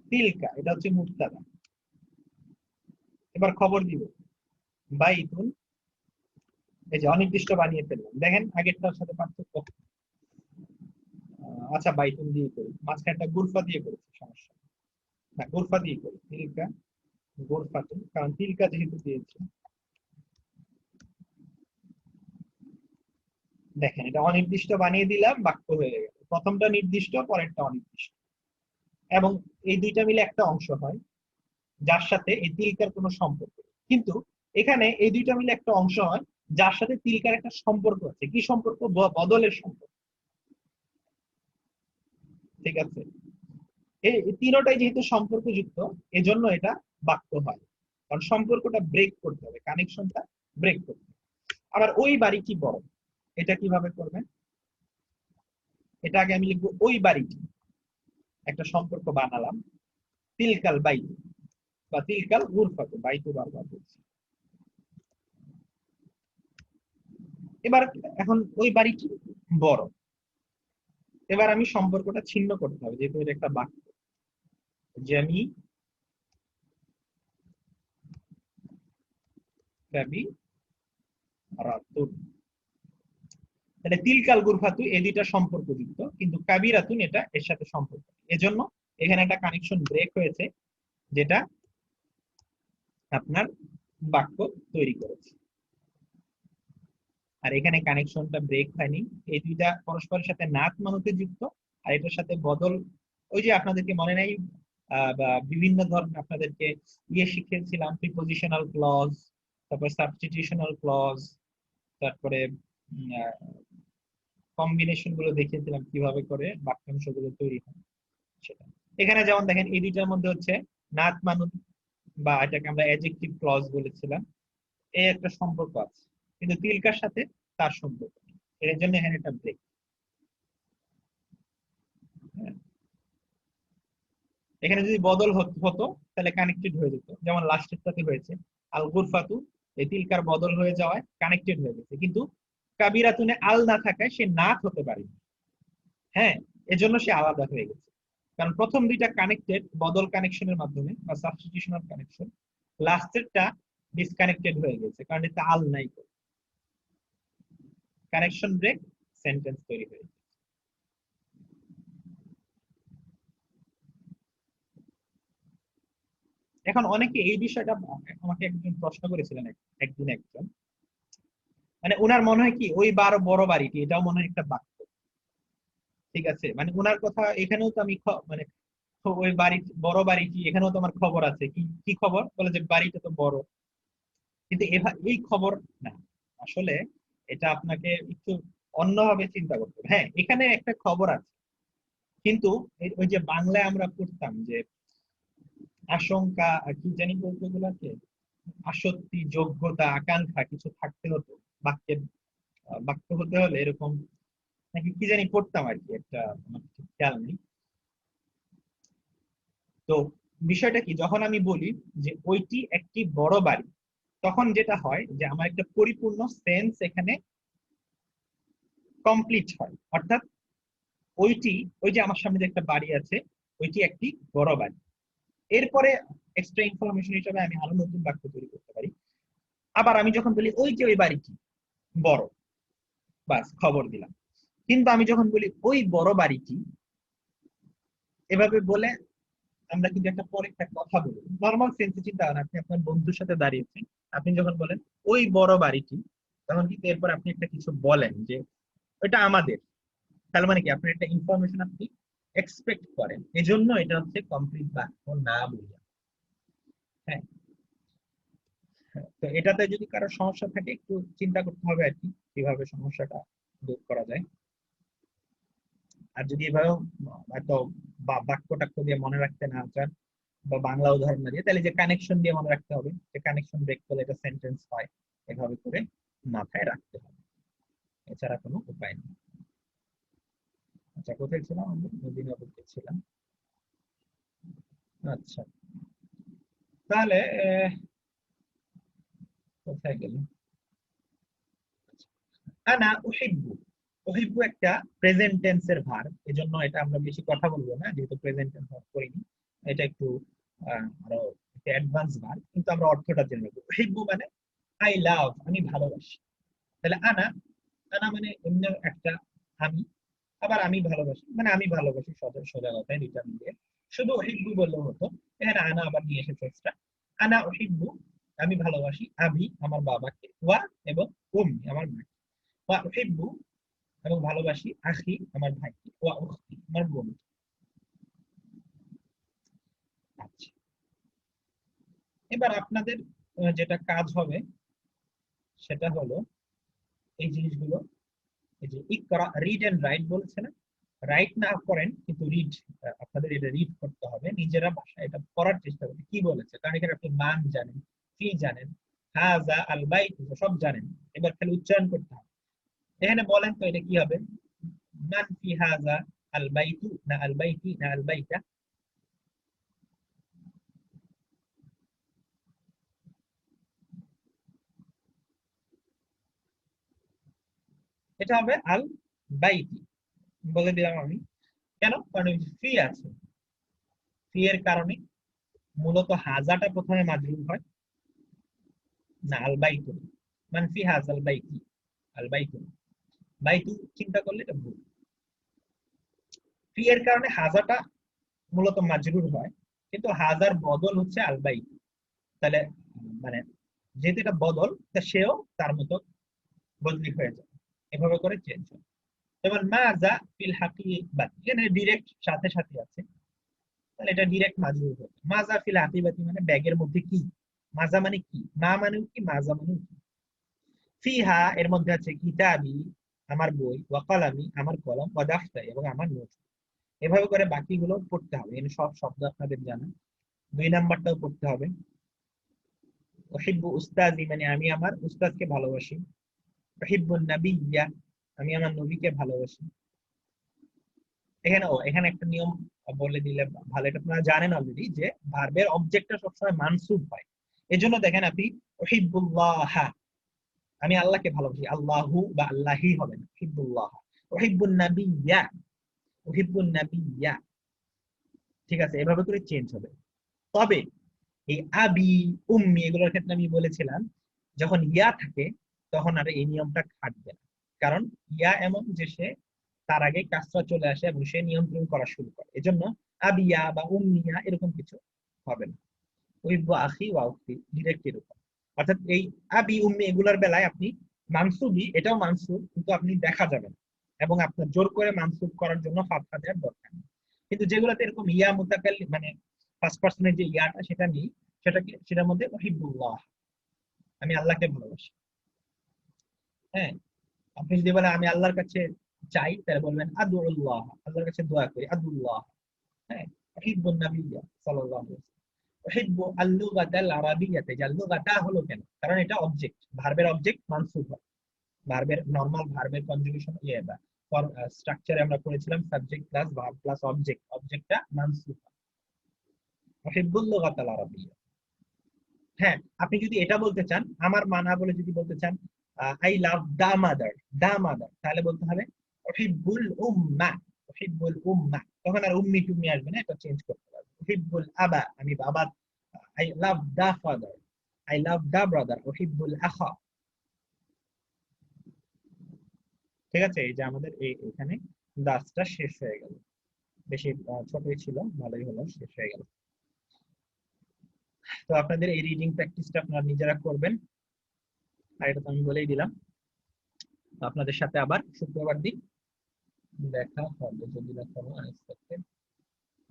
তিলকা, এটা হচ্ছে মুবতাদা। এবার খবর দিব বাইতুন, এই যে অনির্দিষ্ট বানিয়ে ফেললাম, দেখেন আগেরটার সাথে পার্থক্য। আচ্ছা, বাইতুন দিয়ে করি, মাঝখানটা গুরফা দিয়ে করেছি, সমস্যা না, গুরফা দিয়ে করি। তিলকা গুরফাতুন, কারণ তিলকা যেহেতু দিয়েছি। দেখেন, এটা অনির্দিষ্ট বানিয়ে দিলাম, বাক্য হয়ে গেল। প্রথমটা নির্দিষ্ট, পরেরটা অনির্দিষ্ট, এবং এই দুইটা মিলে একটা অংশ হয়, যার সাথে এই তিলকার কোনো সম্পর্ক নেই। কিন্তু এখানে এই দুইটা মিলে একটা অংশ হয় যার সাথে তিলকার একটা সম্পর্ক আছে। কি সম্পর্ক? বদলের সম্পর্ক। ঠিক আছে, এই তিনটাই যেহেতু সম্পর্কযুক্ত, এজন্য এটা বাক্য হয়, কারণ সম্পর্কটা ব্রেক করতে হবে, কানেকশনটা ব্রেক করতে হবে। আবার ওই বাড়িটি বড়, এটা কিভাবে করবেন? এটা আগে আমি লিখবো ওই বাড়িটি, একটা সম্পর্ক বানালাম, তিলকাল বাইতু বা তিলকাল গুরফাতু, বাইতু বারবার বলছি। এবার এখন ওই বাড়িটি বড়, এবার আমি সম্পর্কটা ছিন্ন করতে হবে, যেহেতু এটা একটা বাক্য, যে আমি রাতুন, তাহলে তিলকাল গুরফাতু এই দুইটা সম্পর্কযুক্ত, কিন্তু কাবিরাতুন এটা এর সাথে সম্পর্ক, এজন্য এখানে একটা কানেকশন ব্রেক হয়েছে, যেটা আপনার বাক্য তৈরি করেছে। আর এখানে কানেকশনটা ব্রেক হয়নি, এই দুইটা পরস্পরের সাথে নাত মানুতে যুক্ত, আর এটার সাথে বদল। ওই যে আপনাদেরকে মনে নেই, বা বিভিন্ন ধরনের আপনাদেরকে শিখিয়েছিলাম, প্রিপোজিশনাল ক্লজ, তারপর সাবস্টিটিউশনাল ক্লজ, তারপরে কম্বিনেশন গুলো দেখিয়েছিলাম কিভাবে করে বাক্যাংশ গুলো তৈরি হয় সেটা। এখানে যেমন দেখেন, এই দুইটার মধ্যে হচ্ছে নাত মানুত, বা এটাকে আমরা অ্যাডজেক্টিভ ক্লজ বলেছিলাম, এই একটা সম্পর্ক আছে, কিন্তু তিলকার সাথে তার সম্পর্ক নেই। এর জন্য এখানে একটা ব্রেক। এখানে যদি বদল হতো তাহলে কানেক্টেড হয়ে যেত, যেমন লাস্টেরটাতে হয়েছে আল গুরফাতু, এই তিলকার বদল হয়ে যাওয়ায় কানেক্টেড হয়ে গেছে, কিন্তু কাবিরাতুনে আল না থাকায় সে নাত হতে পারেনি। হ্যাঁ, এজন্য সে আলাদা হয়ে গেছে, কারণ প্রথম দুইটা কানেক্টেড বদল কানেকশনের মাধ্যমে বা সাবস্টিটিউশনাল কানেকশন, লাস্টেরটা ডিসকানেক্টেড হয়ে গেছে কারণ এটা আল নাই, কানেকশন ব্রেক, সেন্টেন্স তৈরি হয়ে গেছে। এখন অনেকে এই বিষয়টা, আমাকে একজন প্রশ্ন করেছিলেন একদিন একজন, মানে উনার মনে হয় কি ওই বড় বাড়িটি, এটাও মনে হয় একটা বাক্য। ঠিক আছে, মানে উনার কথা এখানেও তো আমি মানে তো ওই বাড়ি, বড় বাড়িটি, এখানেও তোমার খবর আছে, কি কি খবর? বলে যে বাড়িটা তো বড়। কিন্তু এই খবর না, আসলে এটা আপনাকে একটু অন্যভাবে চিন্তা করতে হবে। হ্যাঁ, এখানে একটা খবর আছে, কিন্তু ওই যে বাংলায় আমরা পড়তাম যে আশঙ্কা, আর কি জানি বলতো ওগুলাকে, আসক্তি, যোগ্যতা, আকাঙ্ক্ষা কিছু থাকতে হতো বাক্যের, বাক্য হতে হলে এরকম নাকি কি জানি পড়তাম আর কি, একটা আমার ঠিক খেয়াল নেই। তো বিষয়টা কি, যখন আমি বলি যে ওইটি একটি বড় বাড়ি, তখন যেটা হয় যে আমার একটা পরিপূর্ণ সেন্স এখানে কমপ্লিট হয়। অর্থাৎ ওইটি, ওই যে আমার সামনে যে একটা বাড়ি আছে, ওইটি একটি বড় বাড়ি। এরপরে এক্সট্রা ইনফরমেশন হিসেবে আমি আরো নতুন বাক্য তৈরি করতে পারি। আবার আমি যখন বলি ওই যে ওই বাড়িটি বড়, বাস খবর দিলাম। কিন্তু আমি যখন বলি ওই বড় বাড়িটি, এভাবে বলে আমরা কিন্তু একটা পরে একটা কথা বলি নর্মাল সেন্সে। চিন্তা করেন, আপনি আপনার বন্ধুর সাথে দাঁড়িয়েছেন, আপনি যখন বলেন ওই বড় বাড়িটি, তখন কিন্তু এরপর আপনি একটা কিছু বলেন যে ওইটা আমাদের। তার মানে কি, আপনার একটা ইনফরমেশন আপনি এক্সপেক্ট করেন, এজন্য এটা হচ্ছে কমপ্লিট বাক্য না বলিয়া। হ্যাঁ, তো এটাতে যদি কারো সমস্যা থাকে একটু চিন্তা করতে হবে আর কি, কিভাবে সমস্যাটা দূর করা যায়। আর যদি এভাবে হয়তো বাক্য টাক্য দিয়ে মনে রাখতে না চান, বা বাংলা উদাহরণ না দিয়ে, তাহলে যে কানেকশন দিয়ে মনে রাখতে হবে, যে কানেকশন ব্রেক করলে এটা সেন্টেন্স হয়, এভাবে করে মাথায় রাখতে হবে, এছাড়া কোনো উপায় নেই। আচ্ছা, কোথায় ছিলাম আমি? মদিনাপুরতে ছিলাম। আচ্ছা, তাহলে কোথায় গেল? আনা উহিব্বু। উহিব্বু একটা প্রেজেন্ট টেন্সের ভার্ব, এজন্য এটা আমরা বেশি কথা বলবো না, যেহেতু প্রেজেন্ট টেন্স ভার্ব করিনি। এটা একটু আরো অ্যাডভান্স ভার্ব, কিন্তু আমরা অর্থটা জেনে নেব। উহিব্বু মানে আই লাভ, আমি ভালোবাসি। তাহলে আনা, আনা মানে এমনি একটা আমি, আবার আমি ভালোবাসি মানে আমি ভালোবাসি, সোজা সোজা কথায় রিটার্ন দিয়ে শুধু উহিব্বু বললেও হতো। এখানে আনা আবার নিয়ে এসেছে এক্সট্রা। আনা উহিব্বু, আমি ভালোবাসি, আবি আমার বাবাকে, ওয়া এবং উম্মি আমার মাকে। ওয়া উহিব্বু এবং ভালোবাসি, আখি আমার ভাইকে, ওয়া উখতি আমার বোন। আচ্ছা, এবার আপনাদের যেটা কাজ হবে সেটা হলো এই জিনিসগুলো, এই যে ইকরা, রিড এন্ড রাইট বলছে না, রাইট না করেন কিন্তু রিড, আপনাদের এটা রিড করতে হবে, নিজেরা বাসায় এটা পড়ার চেষ্টা করবে কি বলেছে। কারণ এখানে আপনি মান জানেন, ফি জানেন, হাজা আল বাইত সব জানেন, এবার খালি উচ্চারণ করতে হবে। এখানে বলেন তো এটা কি হবে? মান ফি হাজা আল বাইতু না আল বাইতি না আল বাইতা? এটা হবে আল বাইতি, বলে দিলাম আমি। কেন? কারণ ফি আছে, ফি এর কারণে মূলত হাজাটা প্রথমে মাজরুর হয়, না আল বাইতু। মান ফি হাজাল বাইতি, আল বাইতু, বাইতু চিন্তা করলে এটা ভুল। ফি এর কারণে হাজাটা মূলত মাজরুর হয়, কিন্তু হাজার বদল হচ্ছে আল বাইতু। তাহলে মানে যেহেতু এটা বদল, তা সেও তার মতো বদলি হয়ে যায়, এভাবে করে চেঞ্জ হয়। যেমন মাজা ফিল হাকিবাতি, এখানে ডিরেক্ট সাথে সাথে আছে, তাহলে এটা ডিরেক্ট মাজরুর হবে। মাজা ফিল হাকিবাতি মানে ব্যাগের মধ্যে কি, মাজা মানে কি, মা মানে কি, মাজা মানে কি। ফিহা এর মধ্যে আছে কিতাবি আমার বই, ওয়া কলামি আমার কলম, ওয়া দাফতারি এবং আমার নোট। এভাবে করে বাকিগুলো পড়তে হবে, এখানে সব শব্দ আপনাদের জানা। 2 নাম্বারটাও পড়তে হবে, উহিব্বু উস্তাজি মানে আমি আমার উস্তাদকে ভালোবাসি। উহিব্বুন নাবিয়্যা, আমি আমার নবীকে ভালোবাসি। এখানে একটা নিয়ম বলে দিলে ভালো, এটা আপনারা জানেন অলরেডি, যে ভার্বের অবজেক্টটা সবসময় মানসুব হয়। এজন্য দেখেন আপনি উহিব্বুল্লাহ, আমি আল্লাহকে ভালোবাসি, আল্লাহু বা আল্লাহি হবে না, উহিব্বুল্লাহ। উহিব্বুন নাবিয়্যা, উহিব্বুন নাবিয়্যা, ঠিক আছে, এভাবে করে চেঞ্জ হবে। তবে এই আবি, উম্মি এগুলোর ক্ষেত্রে আমি বলেছিলাম যখন ইয়া থাকে তখন আর এই নিয়মটা খাটবে না। কারণ ইয়া এমন যে সে তার আগে কাজটা চলে আসে এবং সে নিয়ন্ত্রণ করা শুরু করে, এজন্য আবিয়া বা উম্মিয়া এরকম কিছু হবে না। উহিব্বু আখি ওয়া উখতি ডিরেক্ট এরকম। অর্থাৎ এই আবি উম্মি এগুলোর বেলায় আপনি মানসুবি, এটাও মানসুব কিন্তু আপনি দেখা যাবে না, এবং আপনার জোর করে মানসুব করার জন্য ফাতহা দেওয়ার দরকার নেই। কিন্তু যেগুলোতে এরকম ইয়া মুতাকাল্লিম মানে ফার্স্ট পার্সনের যে ইয়াটা সেটা নেই, সেটার মধ্যে উহিব্বুল্লাহ, আমি আল্লাহকে ভালোবাসি। হ্যাঁ, আপনি যদি বলেন আমি আল্লাহর কাছে চাই, তাহলে বলবেন আদুল্লাহ, আল্লাহর কাছে দোয়া করি, আদুল্লাহ। হ্যাঁ, উহিব্বুন নাবিয়্যা সাল্লাল্লাহু আলাইহি ওয়াসাল্লাম। উহিব্বু আল-লুগাতাল আরাবিয়্যাতে, যা লুগাতা হলো কেন? কারণ এটা অবজেক্ট, ভার্বের অবজেক্ট মানসুব হয়। ভার্বের নরমাল ভার্বের কনজুগেশন বা স্ট্রাকচারে আমরা পড়েছিলাম subject plus verb plus object, অবজেক্টটা মানসুব হয়। উহিব্বুল লুগাতাল আরাবিয়্যা। হ্যাঁ, আপনি যদি এটা বলতে চান, আমার মানা বলে যদি বলতে চান I love the mother, the mother, তাহলে বলতে হবে উহিব্বুল উম্মা, উহিব্বুল উম্মা। তখন আর উম্মি টুম্মি আসবে না, এটা চেঞ্জ করতে পারবে। উহিব্বুল আবা, আমি বাবা, I love the father, I love the brother, উহিব্বুল আখা। ঠিক আছে, এই যে আমাদের এখানে দাসটা শেষ হয়ে গেল, বেশি ছোটই ছিল, ভালোই হলো, শেষ হয়ে গেল। তো আপনাদের এই রিডিং প্র্যাকটিসটা আপনারা নিজেরা করবেন, আর এটা তো আমি বলেই দিলাম। আপনাদের সাথে আবার শুক্রবার দিন দেখা হবে, যদি না কোনো আনএক্সপেক্টেড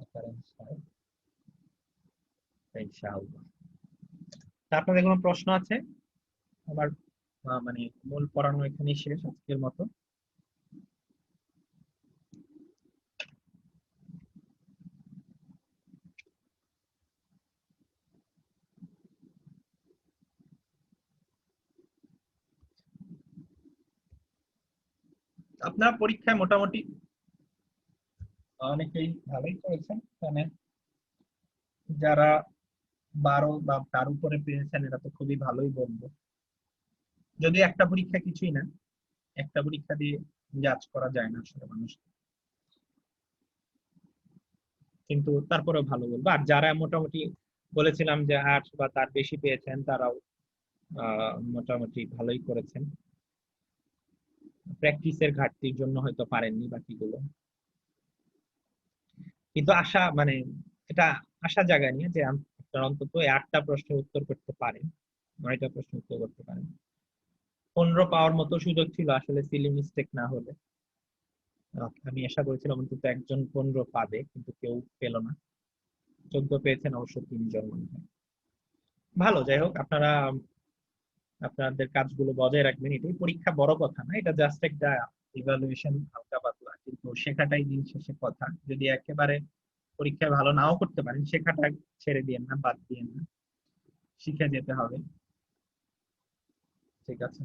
অকারেন্স হয় ইনশাআল্লাহ। তা আপনাদের কোনো প্রশ্ন আছে? আমার মানে মূল পড়ানো এখানেই শেষ আজকের মতো। আপনারা পরীক্ষায় মোটামুটি অনেকেই ভালোই করেছেন, মানে যারা 12 বা তার উপরে পেয়েছেন এরা তো খুবই ভালোই বলবো। যদি একটা পরীক্ষা কিছুই না, একটা পরীক্ষা দিয়ে জাজ করা যায় না আসলে মানুষ, কিন্তু তারপরেও ভালো বলবো। আর যারা মোটামুটি বলেছিলাম যে 8 বা তার বেশি পেয়েছেন, তারাও মোটামুটি ভালোই করেছেন। প্র্যাকটিসের ঘাটতির জন্য হয়তো পারেননি বাকিগুলো, কিন্তু আশা মানে এটা আশা জায়গা নিয়ে যে আপনারা অন্তত 8টা প্রশ্নের উত্তর করতে পারেন, 9টা প্রশ্ন উত্তর করতে পারেন। 15 পাওয়ার মতো সুযোগ ছিল আসলে, সিলি মিস্টেক না হলে। আমি আশা করেছিলাম অন্তত একজন 15 পাবে, কিন্তু কেউ পেল না। 14 পেয়েছেন অবশ্য 3 জন মনে হয়। ভালো, যাই হোক, আপনারা আপনাদের কাজগুলো বজায় রাখবেন, এটাই পরীক্ষা, বড় কথা না, এটা জাস্ট একটা ইভালুয়েশন, হালকা পাতলা, কিন্তু শেখাটাই দিন শেষে কথা। যদি একেবারে পরীক্ষায় ভালো নাও করতে পারেন, শেখাটা ছেড়ে দিয়েন না, বাদ দিয়েন না, শিখে যেতে হবে। ঠিক আছে,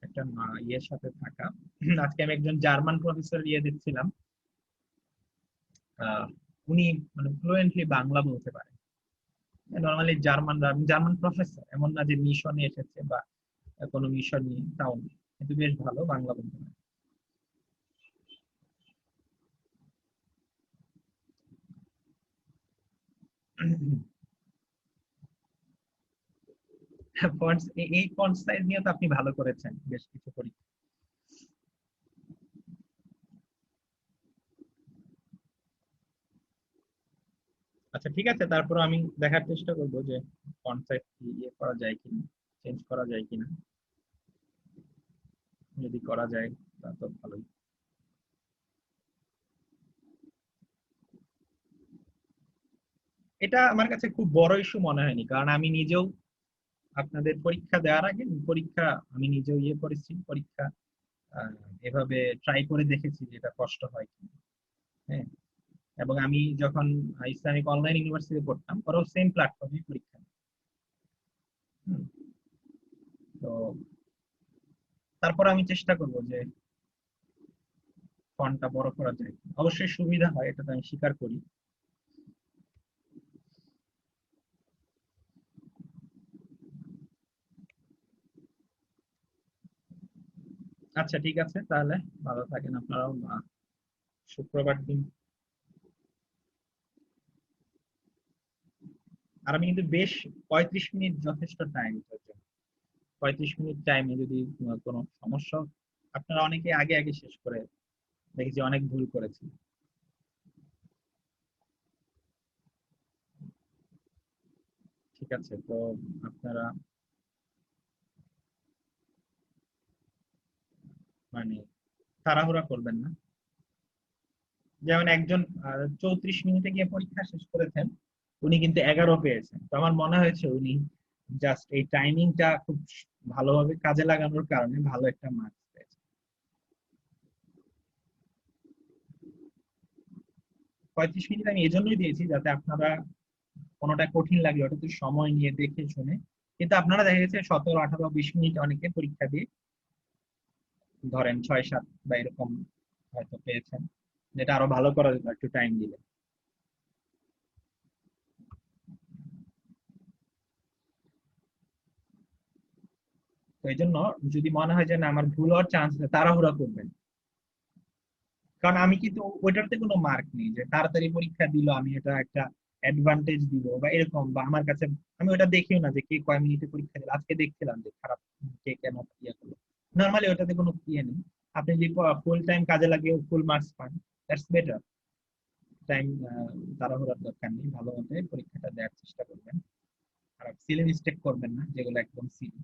একটা ইয়ের সাথে থাকা। আজকে আমি একজন জার্মান প্রফেসর দেখছিলাম, আহ, উনি মানে ফ্লুয়েন্টলি বাংলা বলতে পারে। নর্মালি জার্মানরা, জার্মান প্রফেসর, এমন না যে মিশনে এসেছে বা কোনো মিশন নিয়ে, তাও না, কিন্তু বেশ ভালো বাংলা বলতে পারে। এই ফন্ট সাইজ নিয়ে তো আপনি ভালো করেছেন বেশ কিছু পরীক্ষা। আচ্ছা ঠিক আছে, তারপর আমি দেখার চেষ্টা করবো যে ফন্ট সাইজ কি ইয়ে করা যায় কিনা, চেঞ্জ করা যায় কিনা। যদি করা যায় তা তো ভালোই। এটা আমার কাছে খুব বড় ইস্যু মনে হয়নি, কারণ আমি নিজেও আপনাদের পরীক্ষা দেওয়ার আগে পরীক্ষা আমি নিজেও ইয়ে করেছি, পরীক্ষা আহ, এভাবে ট্রাই করে দেখেছি যে এটা কষ্ট হয় কিনা। হ্যাঁ, এবং আমি যখন ইসলামিক অনলাইন ইউনিভার্সিটি পড়তাম, ওরাও সেম প্ল্যাটফর্মে পরীক্ষা নেয়। হুম, তো তারপর আমি চেষ্টা করব যে ফন্টটা বড় করা যায় কিনা। অবশ্যই সুবিধা হয়, এটা তো আমি স্বীকার করি। আচ্ছা ঠিক আছে, তাহলে ভালো থাকেন আপনারাও। শুক্রবার দিন। আর আমি কিন্তু বেশ 35 মিনিট যথেষ্ট টাইম, 35 মিনিট টাইমে যদি কোনো সমস্যা, আপনারা অনেকে আগে আগে শেষ করে দেখেছি, অনেক ভুল করেছি। ঠিক আছে, তো আপনারা মানে তাড়াহুড়া করবেন না। যেমন একজন 34 মিনিটে গিয়ে পরীক্ষা শেষ করেছেন, উনি কিন্তু 11 পেয়েছেন। তো আমার মনে হয়েছে উনি জাস্ট এই টাইমিংটা খুব ভালোভাবে কাজে লাগানোর কারণে ভালো একটা মার্কস পেয়েছেন। 35 মিনিট আমি এজন্যই দিয়েছি যাতে আপনারা কোনোটা কঠিন লাগলে ওটা সময় নিয়ে দেখে শুনে, কিন্তু আপনারা দেখা গেছে 17, 18, 20 মিনিট অনেকে পরীক্ষা দিয়ে ধরেন 6, 7 বা এরকম হয়তো পেয়েছেন, যেটা আরো ভালো করা যেত একটু টাইম দিলে। তো এই জন্য যদি মনে হয় যে না আমার ভুল হওয়ার চান্স আছে, তাড়াহুড়া করবেন। কারণ আমি কিন্তু ওইটাতে কোনো মার্ক নেই যে তাড়াতাড়ি পরীক্ষা দিল আমি এটা একটা অ্যাডভান্টেজ দিব বা এরকম, বা আমার কাছে আমি ওটা দেখিও না যে কে কয় মিনিটে পরীক্ষা দিল। আজকে দেখছিলাম যে খারাপ কে কেন ইয়ে করলো। নর্মালি ওটাতে কোনো ইয়ে নেই। আপনি যদি ফুল টাইম কাজে লাগিয়ে ফুল মার্কস পান, দ্যাটস বেটার। টাইম তাড়াহুড়ার দরকার নেই, ভালো মতো পরীক্ষাটা দেওয়ার চেষ্টা করবেন। আর সিলি মিস্টেক করবেন না, যেগুলো একদম সিলি।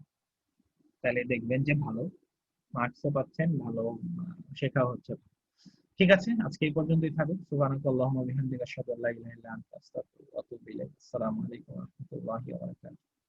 তাহলে দেখবেন যে ভালো মার্কসও পাচ্ছেন, ভালো শেখা হচ্ছে। ঠিক আছে, আজকে এই পর্যন্তই থাকুক। সুবহানাকাল্লাহুম্মা ওয়া বিহামদিকা আশহাদু আল্লা ইলাহা ইল্লা আনতা আস্তাগফিরুকা ওয়া আতুবু ইলাইক। আসসালামু আলাইকুম ওয়া রাহমাতুল্লাহি ওয়া বারাকাতুহু।